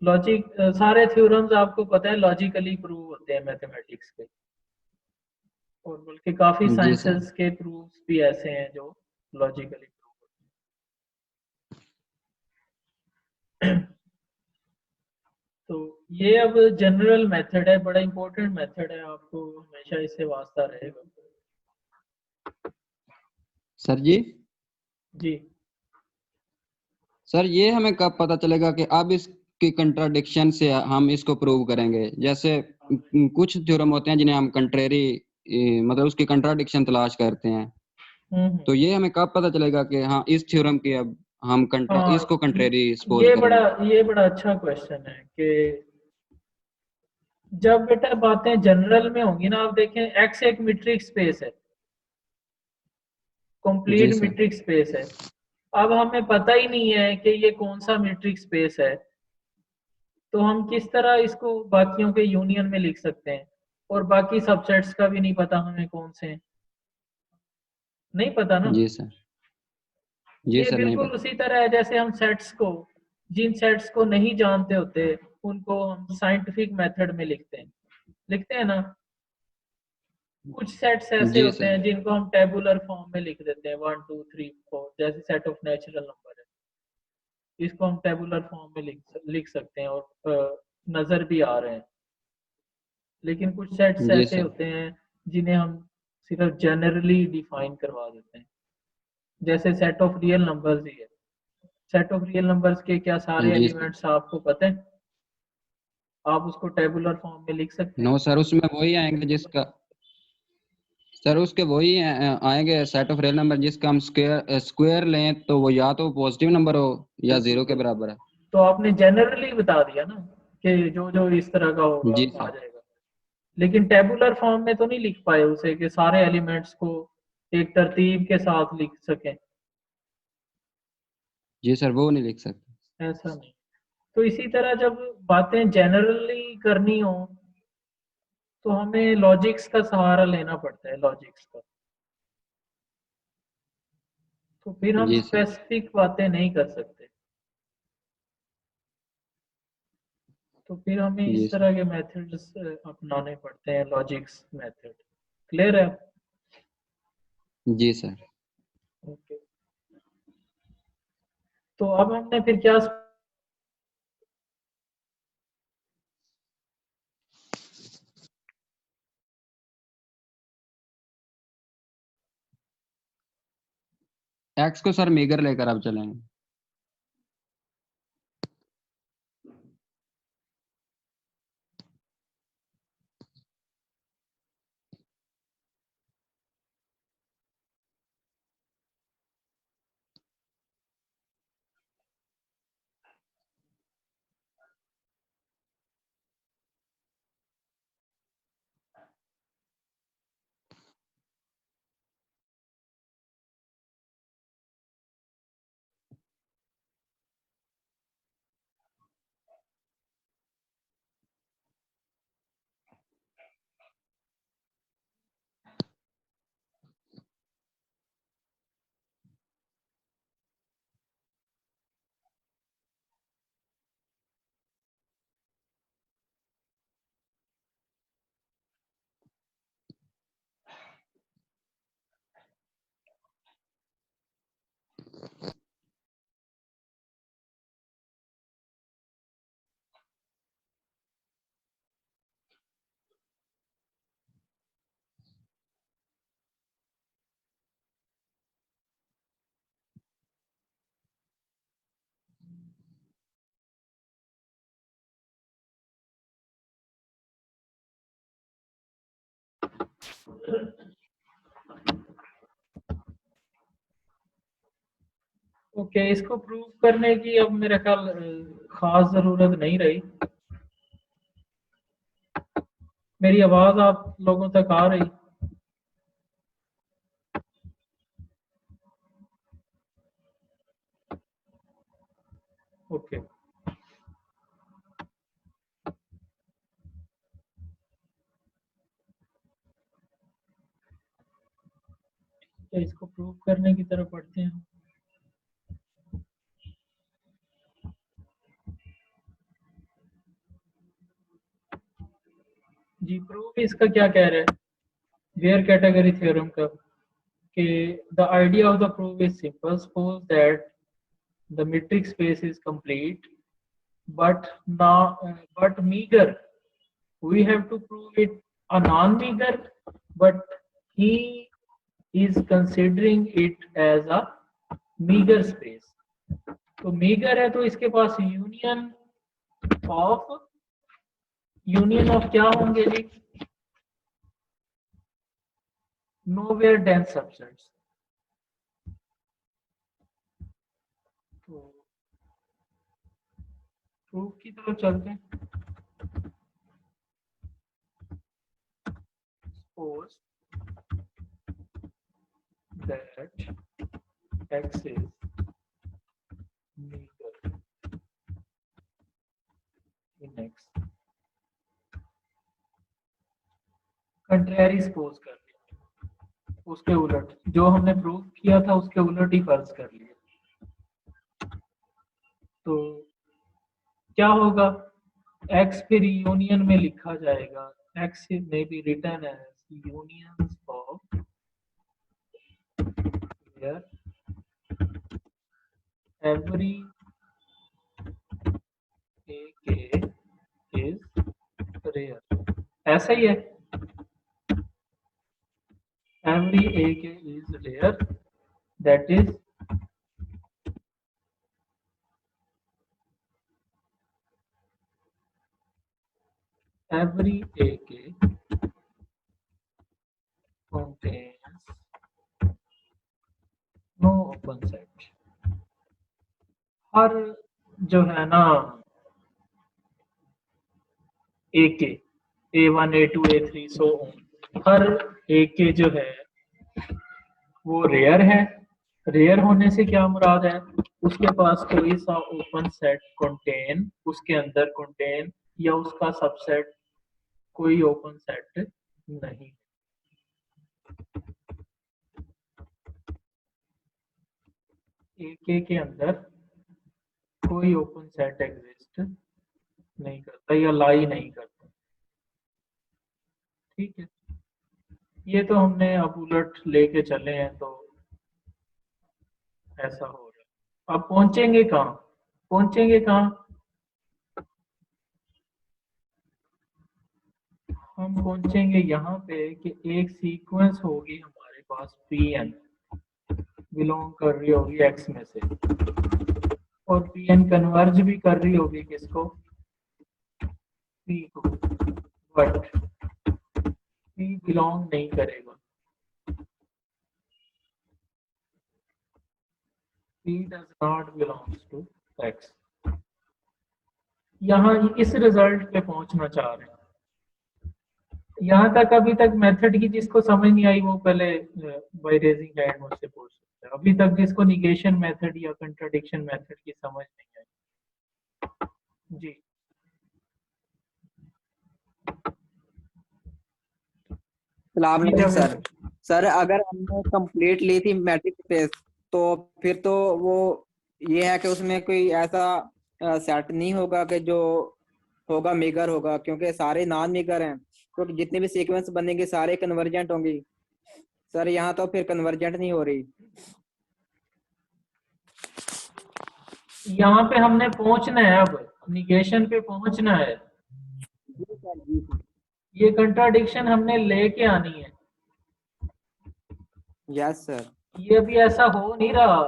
लॉजिक, सारे थ्योरम्स आपको पता है लॉजिकली प्रूव होते हैं मैथमेटिक्स के। और बल्कि काफी जी सर। साइंसेस के प्रूफ्स भी ऐसे हैं जो लॉजिकली प्रूव होते हैं। तो ये अब जनरल मेथड है, बड़ा इंपॉर्टेंट मेथड है, आपको हमेशा इससे वास्ता रहेगा। सर जी, जी। सर ये हमें कब पता चलेगा कि अब इसकी कंट्राडिक्शन से हम इसको प्रूव करेंगे? जैसे कुछ थ्योरम होते हैं जिन्हें हम कंट्रेरी, मतलब उसकी कंट्राडिक्शन तलाश करते हैं। हम्म। तो ये हमें कब पता चलेगा कि हाँ इस थ्योरम की अब हम हाँ, इसको कंट्रेरी सपोज ये बड़ा करेंगे? ये बड़ा अच्छा क्वेश्चन है कि जब बेटा बातें जनरल में होंगी ना, आप देखें एक्स एक मीट्रिक स्पेस है, जी कंप्लीट सर। मीट्रिक स्पेस है। अब हमें पता ही नहीं है कि ये कौन सा मीट्रिक स्पेस है, तो हम किस तरह इसको बाकियों के यूनियन में लिख सकते हैं? और बाकी सबसेट्स का भी नहीं पता हमें कौन से हैं, नहीं पता ना। जी सर। जी ये सर, नहीं बिल्कुल पता। उसी तरह है जैसे हम सेट्स को, जिन सेट्स को नहीं जानते होते उनको हम साइंटिफिक मेथड में लिखते हैं ना। कुछ सेट्स ऐसे जी होते सर। हैं जिनको हम टेबुलर फॉर्म में लिख देते हैं, 1 2 3 4, जैसे सेट ऑफ नेचुरल नंबर है। इसको हम टेबुलर फॉर्म में लिख सकते हैं, और नजर भी आ रहे हैं। लेकिन कुछ सेट्स जी ऐसे सर। होते हैं जिन्हें हम सिर्फ जनरली डिफाइन करवा देते हैं, जैसे सेट ऑफ रियल नंबर्स ही है। सेट ऑफ रियल नंबर्स के क्या सारे जी सर। एलिमेंट्स आपको पता है? आप उसको टेबुलर फॉर्म में लिख सकते हैं? नो सर, उसमें वही आएंगे जिसका, सर उसके वही आएंगे सेट ऑफ रियल नंबर जिसका हम स्क्वायर लें तो वो या तो पॉजिटिव नंबर हो या बिल्कुल 0 के बिल्कुल। बराबर है। तो आपने जनरली बता दिया ना कि जो जो इस तरह का होगा जी आ सर। जाएगा। लेकिन टेबुलर फॉर्म में तो नहीं लिख पाए उसे कि सारे एलिमेंट्स को एक तरतीब के साथ लिख सकें। जी सर, वो नहीं लिख सकते। ऐसा नहीं। तो इसी तरह जब बातें जनरली करनी हो, तो हमें लॉजिक्स का सहारा लेना पड़ता है, लॉजिक्स का। तो फिर हम जी सर। स्पेसिफिक बातें नहीं कर सकते। तो फिर हमें जी इस सर। तरह के मेथड्स अपनाने पड़ते हैं, लॉजिक्स मेथड। क्लियर है? जी सर। ओके। तो अब हमने फिर क्या, एक्स को सर मेगर लेकर अब चलेंगे। ओके, इसको प्रूव करने की अब मेरे ख्याल खास जरूरत नहीं रही। मेरी आवाज आप लोगों तक आ रही? ओके, तो इसको प्रूव करने की तरफ बढ़ते हैं। जी, प्रूफ इसका क्या कह रहे हैं वेयर कैटेगरी थ्योरम का कि the idea of the proof is simple. Suppose that the metric space is complete but but meager. We have to prove it a non-meager, but he is considering it as a meager space. तो meager है तो इसके पास यूनियन ऑफ क्या होंगे जी? nowhere dense subsets. तो प्रूफ की तरफ चलते हैं। Suppose that x is meager in x. Contrary suppose कर लिया, उसके उलट जो हमने प्रूव किया था उसके उलट ही फर्ज कर लिया, तो क्या होगा? x फिर यूनियन में लिखा जाएगा, x may be written as unions of where every AK is rare. ऐसा ही है, every AK is rare, that is every AK contains no open set. हर जो है ना AK A1 A2 A3 सो हर AK जो है वो रेयर है। रेयर होने से क्या मुराद है? उसके पास कोई सा ओपन सेट कंटेन, उसके अंदर कंटेन या उसका सबसेट कोई ओपन सेट नहीं। AK के अंदर कोई ओपन सेट एग्जिस्ट नहीं करता या लाई नहीं करता। ठीक है, ये तो हमने अब उलट लेके चले हैं तो ऐसा हो रहा है। अब पहुंचेंगे कहाँ? हम पहुंचेंगे यहाँ पे कि एक सीक्वेंस होगी हमारे पास Pn बिलोंग कर रही होगी x में से, और Pn कन्वर्ज भी कर रही होगी किसको? P को, बट P बिलोंग नहीं करेगा। P does not belongs to x। यहाँ इस रिजल्ट पे पहुंचना चाह रहे हैं। यहाँ तक अभी तक मेथड की जिसको समझ नहीं आई वो पहले बाय रेजिंग हैंड मुझसे पूछ सकते हैं। अभी तक जिसको निगेशन मेथड या कंट्राडिक्शन मेथड की समझ नहीं आई जी। सर अगर हमने कंप्लीट ली थी मैट्रिक्स स्पेस तो फिर तो वो ये है कि उसमें कोई ऐसा सेट नहीं होगा कि जो होगा मीगर होगा, क्योंकि सारे नॉन मीगर हैं, क्योंकि तो जितने भी सीक्वेंस बनेंगे सारे कन्वर्जेंट होंगी। सर यहाँ तो फिर कन्वर्जेंट नहीं हो रही। यहाँ पे हमने पहुंचना है, अब निगेशन पे पहुंचना है। ये कंट्राडिक्शन हमने लेके आनी है। Yes sir. ये अभी ऐसा हो नहीं रहा,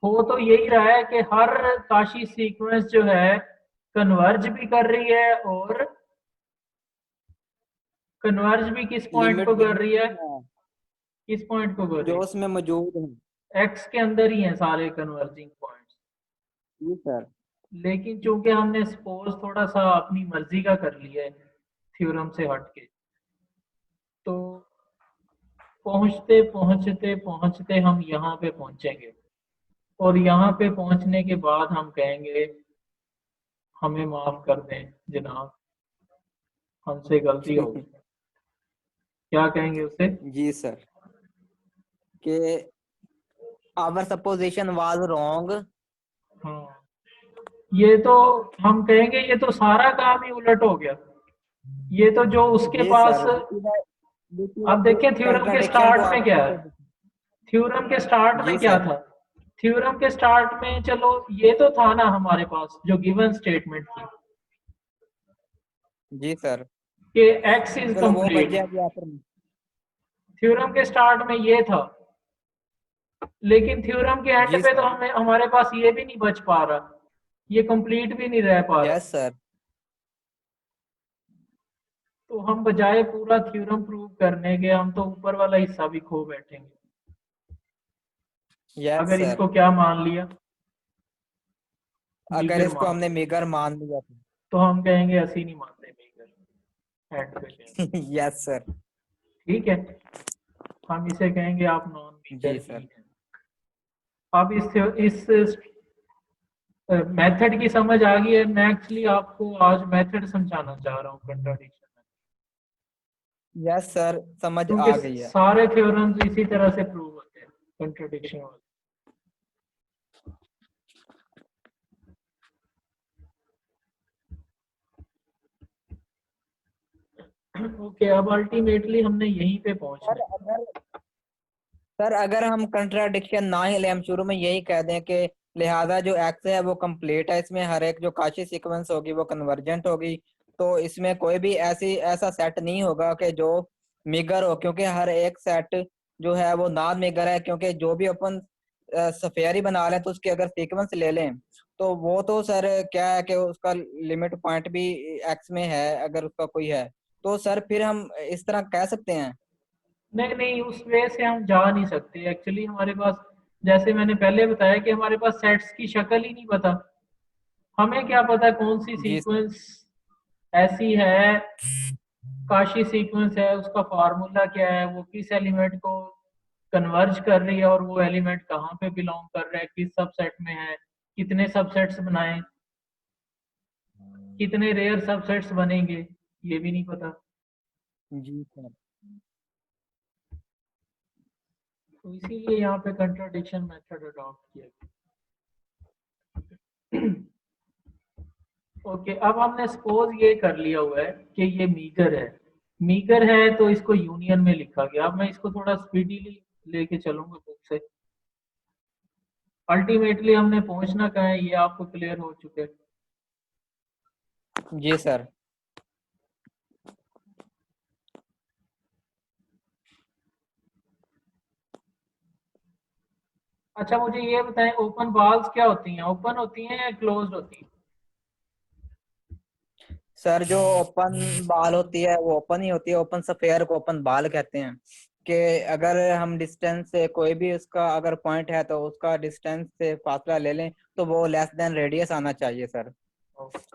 हो तो यही रहा है कि हर काशी सीक्वेंस जो है कन्वर्ज भी कर रही है और कन्वर्ज भी किस पॉइंट लिमिट को कर रही है, है किस पॉइंट को कर जो रही उसमें मौजूद है। है, एक्स के अंदर ही है सारे कन्वर्जिंग पॉइंट्स। जी सर। लेकिन चूंकि हमने सपोज थोड़ा सा अपनी मर्जी का कर लिया है थ्योरम से हटके, तो पहुंचते पहुंचते पहुंचते हम यहाँ पे पहुंचेंगे, और यहाँ पे पहुंचने के बाद हम कहेंगे हमें माफ कर दें जनाब, हमसे गलती हो गई। क्या कहेंगे उसे? जी सर कि आवर सपोजिशन वाज रॉन्ग। हाँ, ये तो हम कहेंगे ये तो सारा काम ही उलट हो गया। ये तो जो उसके जी पास, सर अब देखिए थ्योरम के कंट्राडिक्शन स्टार्ट टू में आवर क्या है, सपोजिशन। थ्योरम के स्टार्ट में जी क्या सर। था, थ्योरम के स्टार्ट में चलो ये तो था ना हमारे पास जो गिवन स्टेटमेंट थी जी सर। कि x इज चलो वो बच कंप्लीट, जाएगी आखिर में। थ्योरम के स्टार्ट में ये था, लेकिन थ्योरम के एंड जी पे तो सर। हमें हमारे पास ये भी नहीं बच पा रहा, ये कंप्लीट भी नहीं रह पा रहा। Yes sir. तो हम बजाय पूरा थ्योरम प्रूव करने के हम तो ऊपर वाला हिस्सा भी खो बैठेंगे। यस अगर सर। इसको क्या मान लिया, अगर मीगर इसको मान हमने लिया, मेगर मान लिया तो हम कहेंगे असली नहीं मानते मीगर एंड पे कहेंगे। तो यस सर। ठीक है, हम इसे कहेंगे आप नॉन मीटर जी ही सर। हैं। अब इस मेथड की समझ आ गई है। मैं एक्चुअली आपको आज मेथड समझाना चाह रहा हूँ कंट्राडिक्शन में, यस सर समझ क्योंकि आ गई है। सारे थ्योरम्स इसी तरह से प्रूव होते हैं कंट्राडिक्शन वाले। ओके, अब अल्टीमेटली हमने यहीं पे पहुंचना सर है। अगर सर अगर हम कंट्राडिक्शन ना ही ले, हम शुरू में यही कह दें कि लिहाजा जो एक्स है वो कंप्लीट है, इसमें हर एक जो काशी सीक्वेंस होगी वो कन्वर्जेंट होगी, तो इसमें कोई भी ऐसा सेट नहीं होगा कि जो मिगर हो, क्योंकि हर एक सेट जो है वो नॉन मिगर है, क्योंकि जो भी अपन सफेयर ही बना लें तो उसके अगर सीक्वेंस ले लें तो वो तो सर क्या है कि उसका लिमिट पॉइंट भी एक्स में है, अगर उसका कोई है तो सर फिर हम इस तरह कह सकते हैं। नहीं नहीं, उस वे से हम जा नहीं सकते एक्चुअली। हमारे पास, जैसे मैंने पहले बताया कि हमारे पास सेट्स की शक्ल ही नहीं पता। हमें क्या पता कौन सी जी सर। सीक्वेंस ऐसी है, काशी सीक्वेंस है, उसका फार्मूला क्या है, वो किस एलिमेंट को कन्वर्ज कर रही है, और वो एलिमेंट कहाँ पे बिलोंग कर रहा है, किस सबसेट में है, कितने सबसेट्स बनाए, कितने रेयर सबसेट्स बनेंगे, ये भी नहीं पता। जी सर। तो इसीलिए यहाँ पे कंट्राडिक्शन मेथड अडॉप्ट किया गया। ओके, अब हमने सपोज ये कर लिया हुआ है कि ये मीगर है, मीगर है तो इसको यूनियन में लिखा गया। अब मैं इसको थोड़ा स्पीडीली लेके चलूंगा बुक से। अल्टीमेटली हमने पहुंचना कहाँ है ये आपको क्लियर हो चुके हैं। जी सर। अच्छा, मुझे ये बताएं ओपन बाल्स क्या होती हैं, ओपन होती हैं या क्लोज्ड होती हैं? सर जो ओपन बाल होती है वो ओपन ही होती है, ओपन स्फेयर को ओपन बाल कहते हैं। कि अगर हम डिस्टेंस से कोई भी उसका अगर पॉइंट है तो उसका डिस्टेंस से फासला ले लें तो वो लेस देन रेडियस आना चाहिए सर,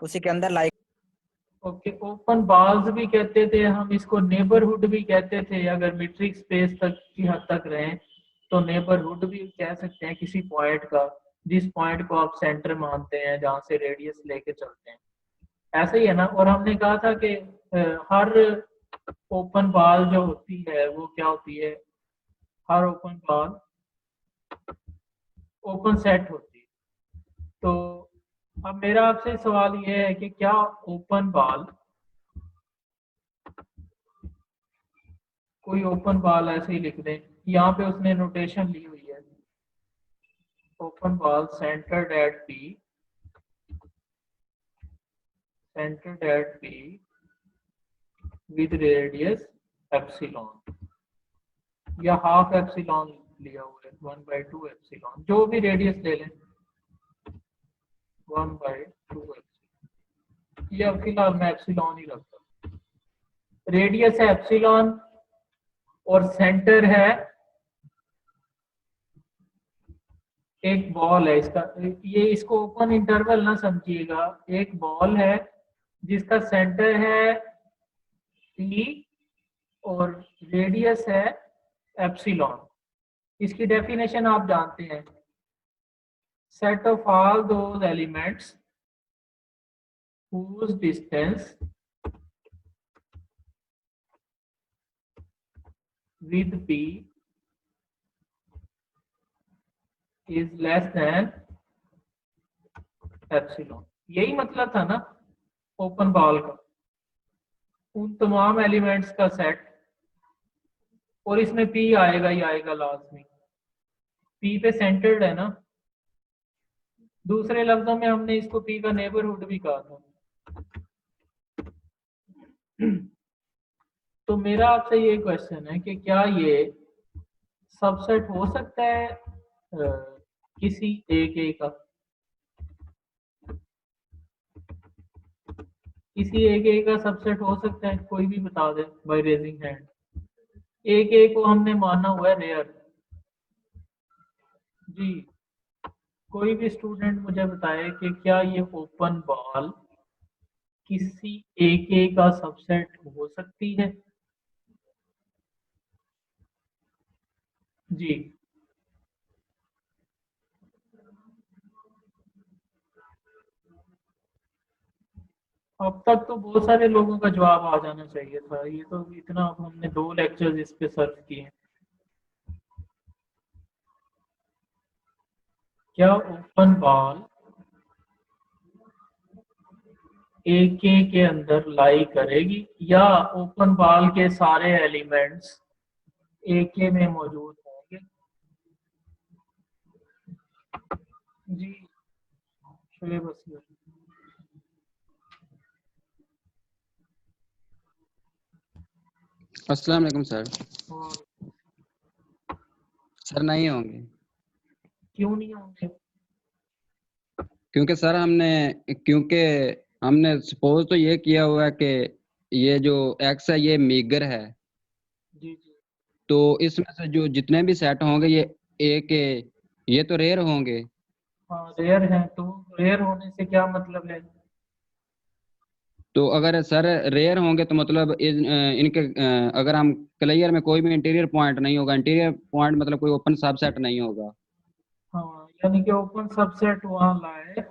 उसी के अंदर लाइक। ओके, ओपन बाल्स भी कहते थे हम, इसको नेबरहुड भी कहते थे। अगर मीट्रिक स्पेस तक की हद तक रहे तो नेबरहुड भी कह सकते हैं किसी पॉइंट का, जिस पॉइंट को आप सेंटर मानते हैं जहां से रेडियस लेके चलते हैं। ऐसे ही है ना। और हमने कहा था कि हर ओपन बॉल जो होती है वो क्या होती है, हर ओपन बॉल ओपन सेट होती है। तो अब मेरा आपसे सवाल ये है कि क्या ओपन बॉल, कोई ओपन बॉल ऐसे ही लिख दें, यहाँ पे उसने नोटेशन ली हुई है, open ball centred at P, centered at P with radius epsilon, या हाफ एप्सिलॉन लिया हुआ है, 1/2 एप्सिलॉन, जो भी रेडियस ले लें, 1/2 एप्सिलॉन, या फिलहाल मैं एप्सिलॉन ही रखता हूँ। रेडियस है एप्सिलॉन और सेंटर है एक बॉल है इसका, ये इसको ओपन इंटरवल ना समझिएगा, एक बॉल है जिसका सेंटर है P और रेडियस है एप्सिलॉन। इसकी डेफिनेशन आप जानते हैं, set of all those elements whose distance with P is less than epsilon. यही मतलब था ना ओपन बॉल का, उन तमाम एलिमेंट्स का सेट, और इसमें P आएगा ही आएगा लाजमी, P पे सेंटर्ड है ना। दूसरे लफ्जों में हमने इसको P का नेबरहुड भी कहा था। तो मेरा आपसे ये क्वेश्चन है कि क्या ये सबसेट हो सकता है किसी एक का, किसी एक का सबसेट हो सकता है? कोई भी बता दे बाय रेजिंग हैंड। एक को हमने माना हुआ है रेयर। जी, कोई भी स्टूडेंट मुझे बताए कि क्या ये ओपन बॉल किसी एक का सबसेट हो सकती है? जी, अब तक तो बहुत सारे लोगों का जवाब आ जाना चाहिए था। ये तो इतना, अब हमने 2 लेक्चर्स इस पे सर्व किए हैं। क्या ओपन बॉल एक के अंदर लाई करेगी, या ओपन बॉल के सारे एलिमेंट्स एक में मौजूद होंगे? जी, शोएब असलम। अस्सलाम वालेकुम सर। और सर नहीं होंगे, क्यों नहीं होंगे? क्योंकि हमने सपोज तो ये किया हुआ है कि ये जो एक्स है ये मीगर है, जी जी, तो इसमें से जो जितने भी सेट होंगे ये ए के, ये तो रेयर होंगे। हाँ रेयर है, तो रेयर होने से क्या मतलब है? तो अगर सर रेयर होंगे तो मतलब इनके अगर हम क्लियर में कोई भी इंटीरियर पॉइंट नहीं होगा, इंटीरियर पॉइंट मतलब कोई ओपन सबसेट नहीं होगा, हाँ, यानी कि ओपन सबसेट वहां लाए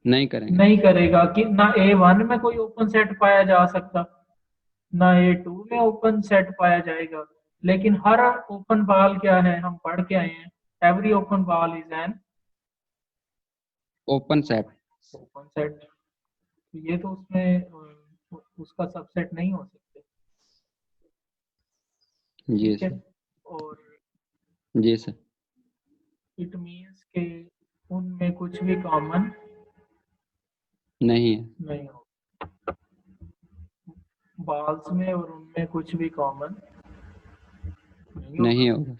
नहीं करेंगे। नहीं करेगा कि ना A1 में कोई ओपन सेट पाया जा सकता, ना A2 में ओपन सेट पाया जाएगा। लेकिन हर ओपन बॉल क्या है, हम पढ़ के आए हैं, every open ball is an open set. Open set. तो ये तो उसमें उसका सबसेट नहीं हो सकते। जी ठीक है, सर। और जी सर। इट मीन्स के उनमें कुछ भी कॉमन नहीं है। नहीं हो, बॉल्स में और उनमें कुछ भी कॉमन नहीं होगा। नहीं होगा।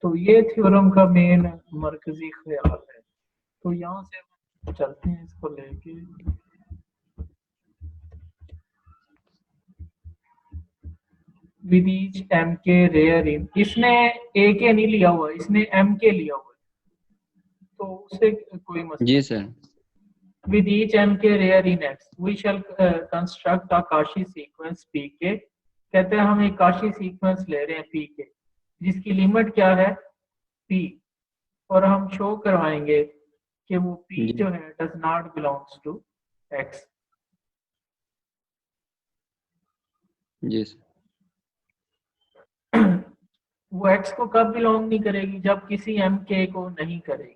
तो ये थ्योरम का मेन मरकजी ख्याल है। तो यहाँ से हम चलते हैं इसको लेके, विद ईच एम के रेयर इन, इसने ए के नहीं लिया हुआ, इसने एम के लिया हुआ है, तो उससे कोई मसला जी नहीं। Sir. With each mk rare in X, we shall construct a Cauchy sequence pk। कहते हैं हम एक Cauchy sequence ले रहे हैं pk, जिसकी लिमिट क्या है p, और हम शो करवाएंगे कि वो p जी। जो है does not belongs to X। जी सर। वो X को कब बिलोंग नहीं करेगी? जब किसी mk को नहीं करेगी।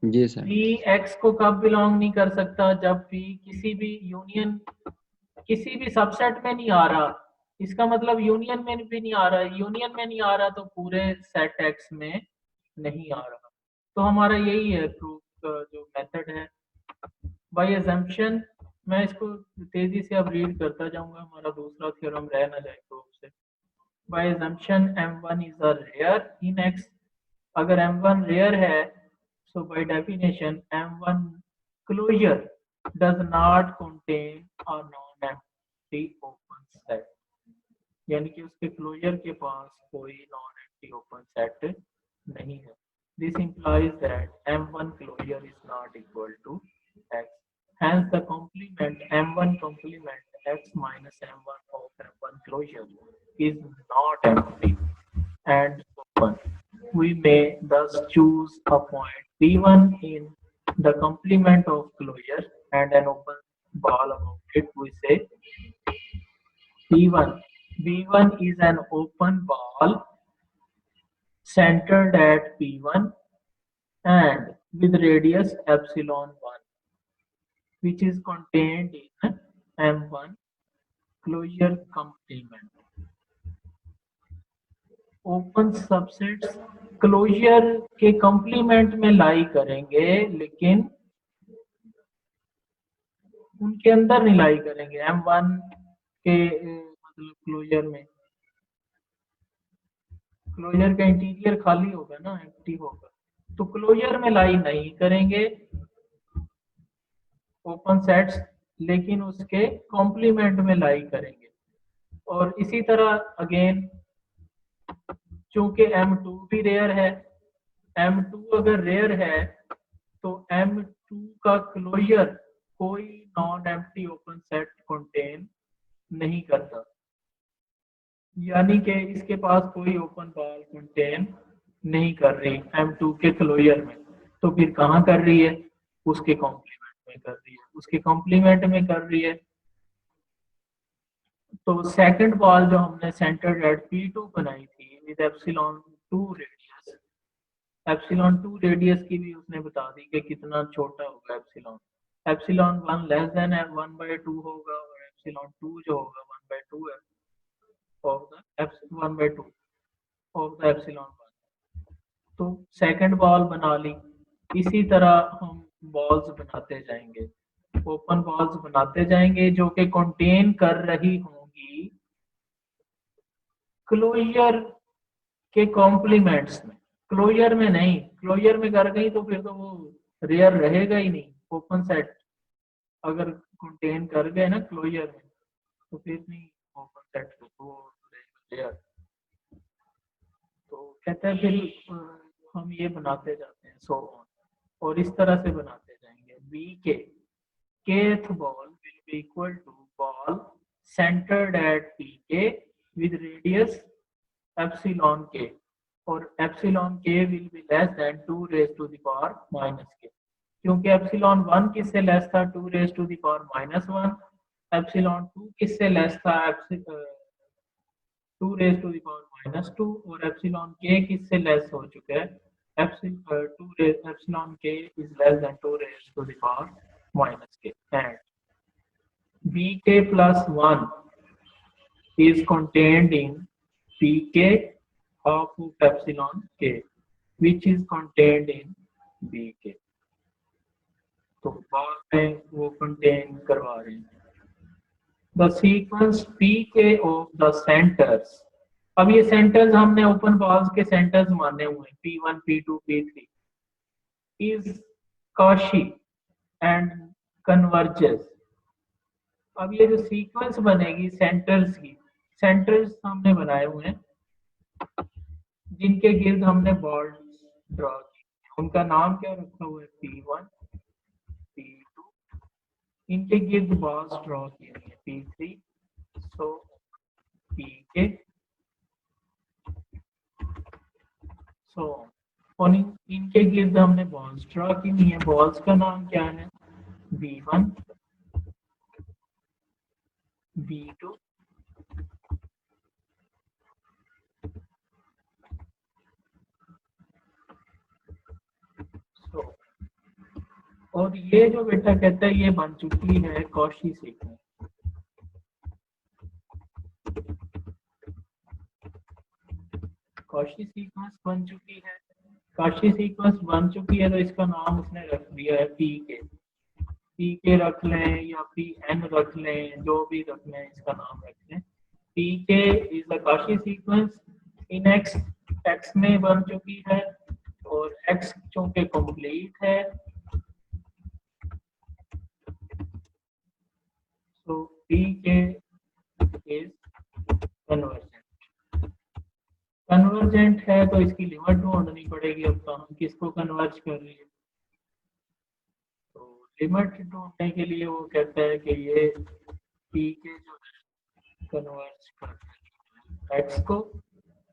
जी सर। p X को कब बिलोंग नहीं कर सकता? जब p किसी भी यूनियन, किसी भी सबसेट में नहीं आ रहा। इसका मतलब यूनियन में भी नहीं आ रहा, यूनियन में नहीं आ रहा तो पूरे सेट एक्स में नहीं आ रहा। तो हमारा यही है प्रूफ का जो मेथड है, बाय अजम्पशन। मैं इसको तेजी से अब रीड करता जाऊंगा, हमारा दूसरा थ्योरम रह ना जाए प्रूफ से। By assumption m1 is a rare in x। अगर m1 रेयर है, so by definition m1 closure does not contain a non-empty open set, यानी कि उसके क्लोजर के पास कोई नॉन एम्प्टी ओपन सेट नहीं है. This implies that M1 closure is not equal to X. Hence the complement M1 complement X minus M1 of M1 closure is not empty and open. We may thus choose a point P1 in the complement of closure and an open ball about it. We say P1. B1 is an open ball centered at P1 and with radius epsilon 1, which is contained in M1 closure complement. Open subsets closure के कंप्लीमेंट में लाई करेंगे, लेकिन उनके अंदर नहीं लाई करेंगे. M1 के मतलब क्लोजर में, क्लोजर का इंटीरियर खाली होगा ना, एम्प्टी होगा, तो क्लोजर में लाई नहीं करेंगे ओपन सेट्स, लेकिन उसके कॉम्प्लीमेंट में लाई करेंगे. और इसी तरह अगेन चूंकि M2 भी रेयर है, M2 अगर रेयर है तो M2 का क्लोजर कोई non empty open set contain नहीं करता, यानी कि इसके पास कोई ओपन बॉल कंटेन नहीं कर रही M2 के क्लोजर में. तो फिर कहाँ कर रही है? उसके कॉम्प्लीमेंट में कर रही है, उसके कॉम्प्लीमेंट में कर रही है. तो सेकंड बॉल जो हमने सेंटर्ड एट P2 बनाई थी with epsilon 2 radius, epsilon 2 radius की भी उसने बता दी कि कितना छोटा होगा एप्सिलॉन. एप्सिलॉन 1 लेस देन 1/2 होगा और एप्सिलॉन 2 जो होगा 1/2 है of the 1/2 of the epsilon 1. तो सेकंड बॉल बना ली. इसी तरह हम बॉल्स बनाते जाएंगे, ओपन बॉल्स बनाते जाएंगे जो कि कंटेन कर रही होंगी क्लोजर के कॉम्प्लीमेंट्स में, क्लोजर में नहीं. क्लोजर में कर गई तो फिर तो वो रेयर रहेगा ही नहीं. ओपन सेट अगर कंटेन कर गए ना क्लोजर में तो फिर नहीं ओपन सेट वो रेयर. तो कहते हैं फिर हम ये बनाते जाते हैं सो ऑन, और इस तरह से बनाते जाएंगे. बी के kth ball will be equal to ball centered at pk with radius epsilon k, और epsilon k will be less than 2 raised to the power minus k. क्योंकि epsilon 1 किससे लेस था? 2 raised to the power minus 1. epsilon 2 किससे लेस था? 2 raised to the power minus 2. और epsilon k किससे लेस हो चुका है? epsilon k is less than 2 raised to the power minus k. And bk plus 1 is contained in pk half of epsilon k, which is contained in bk. तो बाद में वो कंटेन करवा रहे हैं. The sequence pk of the centers, अब ये सेंटर्स हमने ओपन बॉल्स के सेंटर्स माने हुए हैं P1, P2, P3, is Cauchy and converges. अब ये जो सीक्वेंस बनेगी सेंटर्स की, सेंटर्स हमने बनाए हुए हैं जिनके गिर्द हमने बॉल ड्रॉ की. उनका नाम क्या रखा हुआ है? P1, P2. इनके गिर्द बॉल्स ड्रॉ किए हुए हैं P3, सो Pk, सो और इनके गिर्द हमने बॉल्स ड्रॉ की हुई है. बॉल्स का नाम क्या है? B1, B2, सो. और ये जो बेटा कहता है ये बन चुकी है कॉशी सीक्वेंस. कॉशी सीक्वेंस बन चुकी है. कॉशी सीक्वेंस बन चुकी है तो इसका नाम उसने रख दिया है पीके. पीके रख लें या पीएन रख लें, जो भी रख लें इसका नाम रख लें. PK is the Cauchy sequence in X, X में बन चुकी है और एक्स चूंकि कंप्लीट है pk is convergent। कन्वर्जेंट है तो इसकी लिमिट ढूंढनी पड़ेगी। अब तो हम किसको कन्वर्ज कर रही है, तो लिमिट ढूंढने के लिए वो कहता है कि ये pk जो है कन्वर्ज कर रही है x को,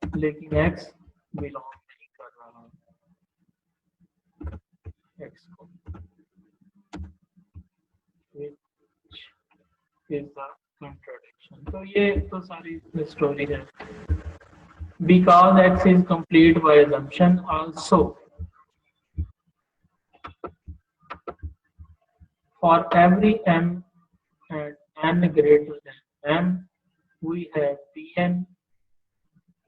लेकिन x बिलोंग नहीं कर रहा x को, which is the contradiction। तो ये तो सारी स्टोरी है। Because x is complete by assumption also, for every m at n greater than m, we have Pn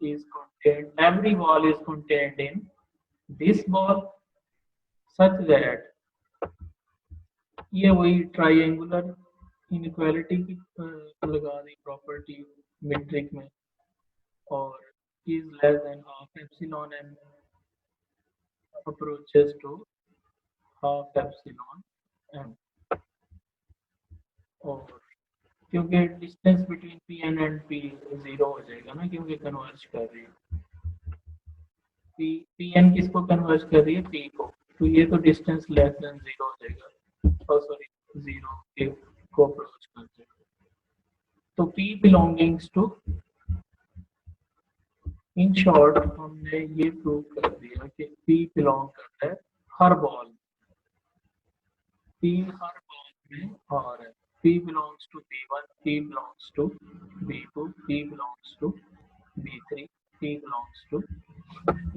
is contained, every ball is contained in this ball such that, ये वही ट्राइंगुलर इनइक्वालिटी की लगा दी प्रॉपर्टी मीट्रिक में, और is less than half epsilon m approaches to half epsilon m। और क्योंकि distance between P N and P zero हो जाएगा ना, क्योंकि कन्वर्ज कर रही है पी एन किसको कन्वर्ज कर रही है, पी को, तो ये तो डिस्टेंस लेस देन जीरो हो जाएगा, सॉरी जीरो के को अप्रोच कर जाएगा। तो P belongings to, in short हमने ये प्रूव कर दिया कि P बिलोंग करता है हर बॉल, P हर बॉल में और है, P belongs to P1, P belongs to B2, P belongs to B3, P belongs to,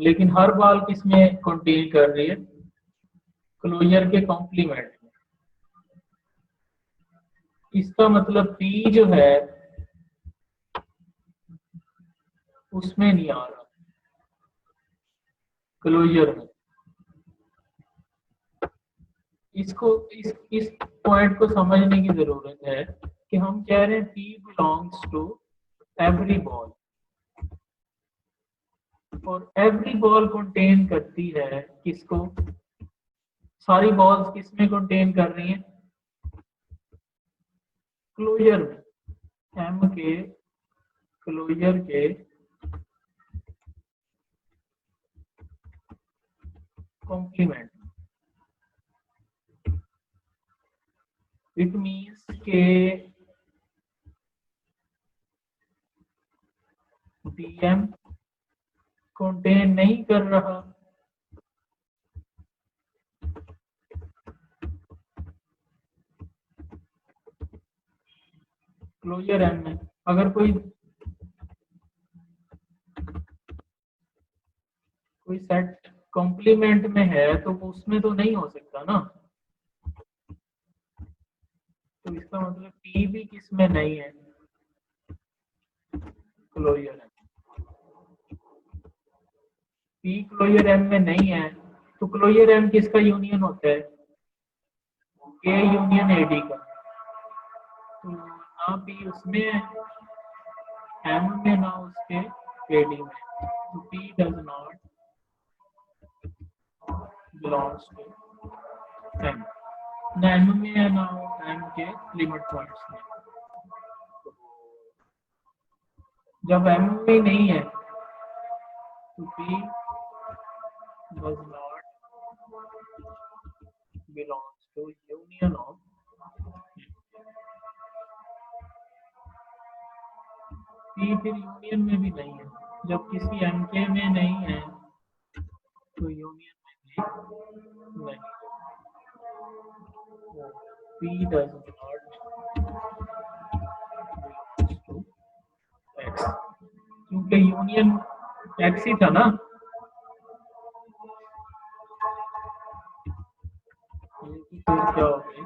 लेकिन हर बॉल किसमें कंटेन कर रही है, क्लोजर के कॉम्प्लीमेंट में। इसका मतलब P जो है उसमें नहीं आ रहा, क्लोजर में। इसको इस पॉइंट को समझने की जरूरत है कि हम कह रहे हैं P belongs to every ball, और एवरी बॉल कंटेन करती है किसको, सारी बॉल्स किसमें कंटेन कर रही हैं, क्लोजर में, एम के क्लोजर के कॉम्प्लीमेंट। इट मीन्स के डीएम कंटेन नहीं कर रहा क्लोजर एम में। अगर कोई सेट कॉम्प्लीमेंट में है तो उसमें तो नहीं हो सकता ना, तो इसका मतलब P भी किस में नहीं है, closure M. P closure M में नहीं है तो क्लोजर एम किसका यूनियन होता है, A यूनियन AD का, तो ना P उसमें है M में ना उसके AD में, तो P does not belongs to M, ना M में है ना M के लिमिट पॉइंट्स में। जब M में नहीं है तो P does not belongs to union of, P फिर यूनियन में भी नहीं है, जब किसी M के में नहीं है तो यूनियन में भी नहीं। P does not belongs to X, क्योंकि यूनियन X ही था ना, तो क्या हो गई,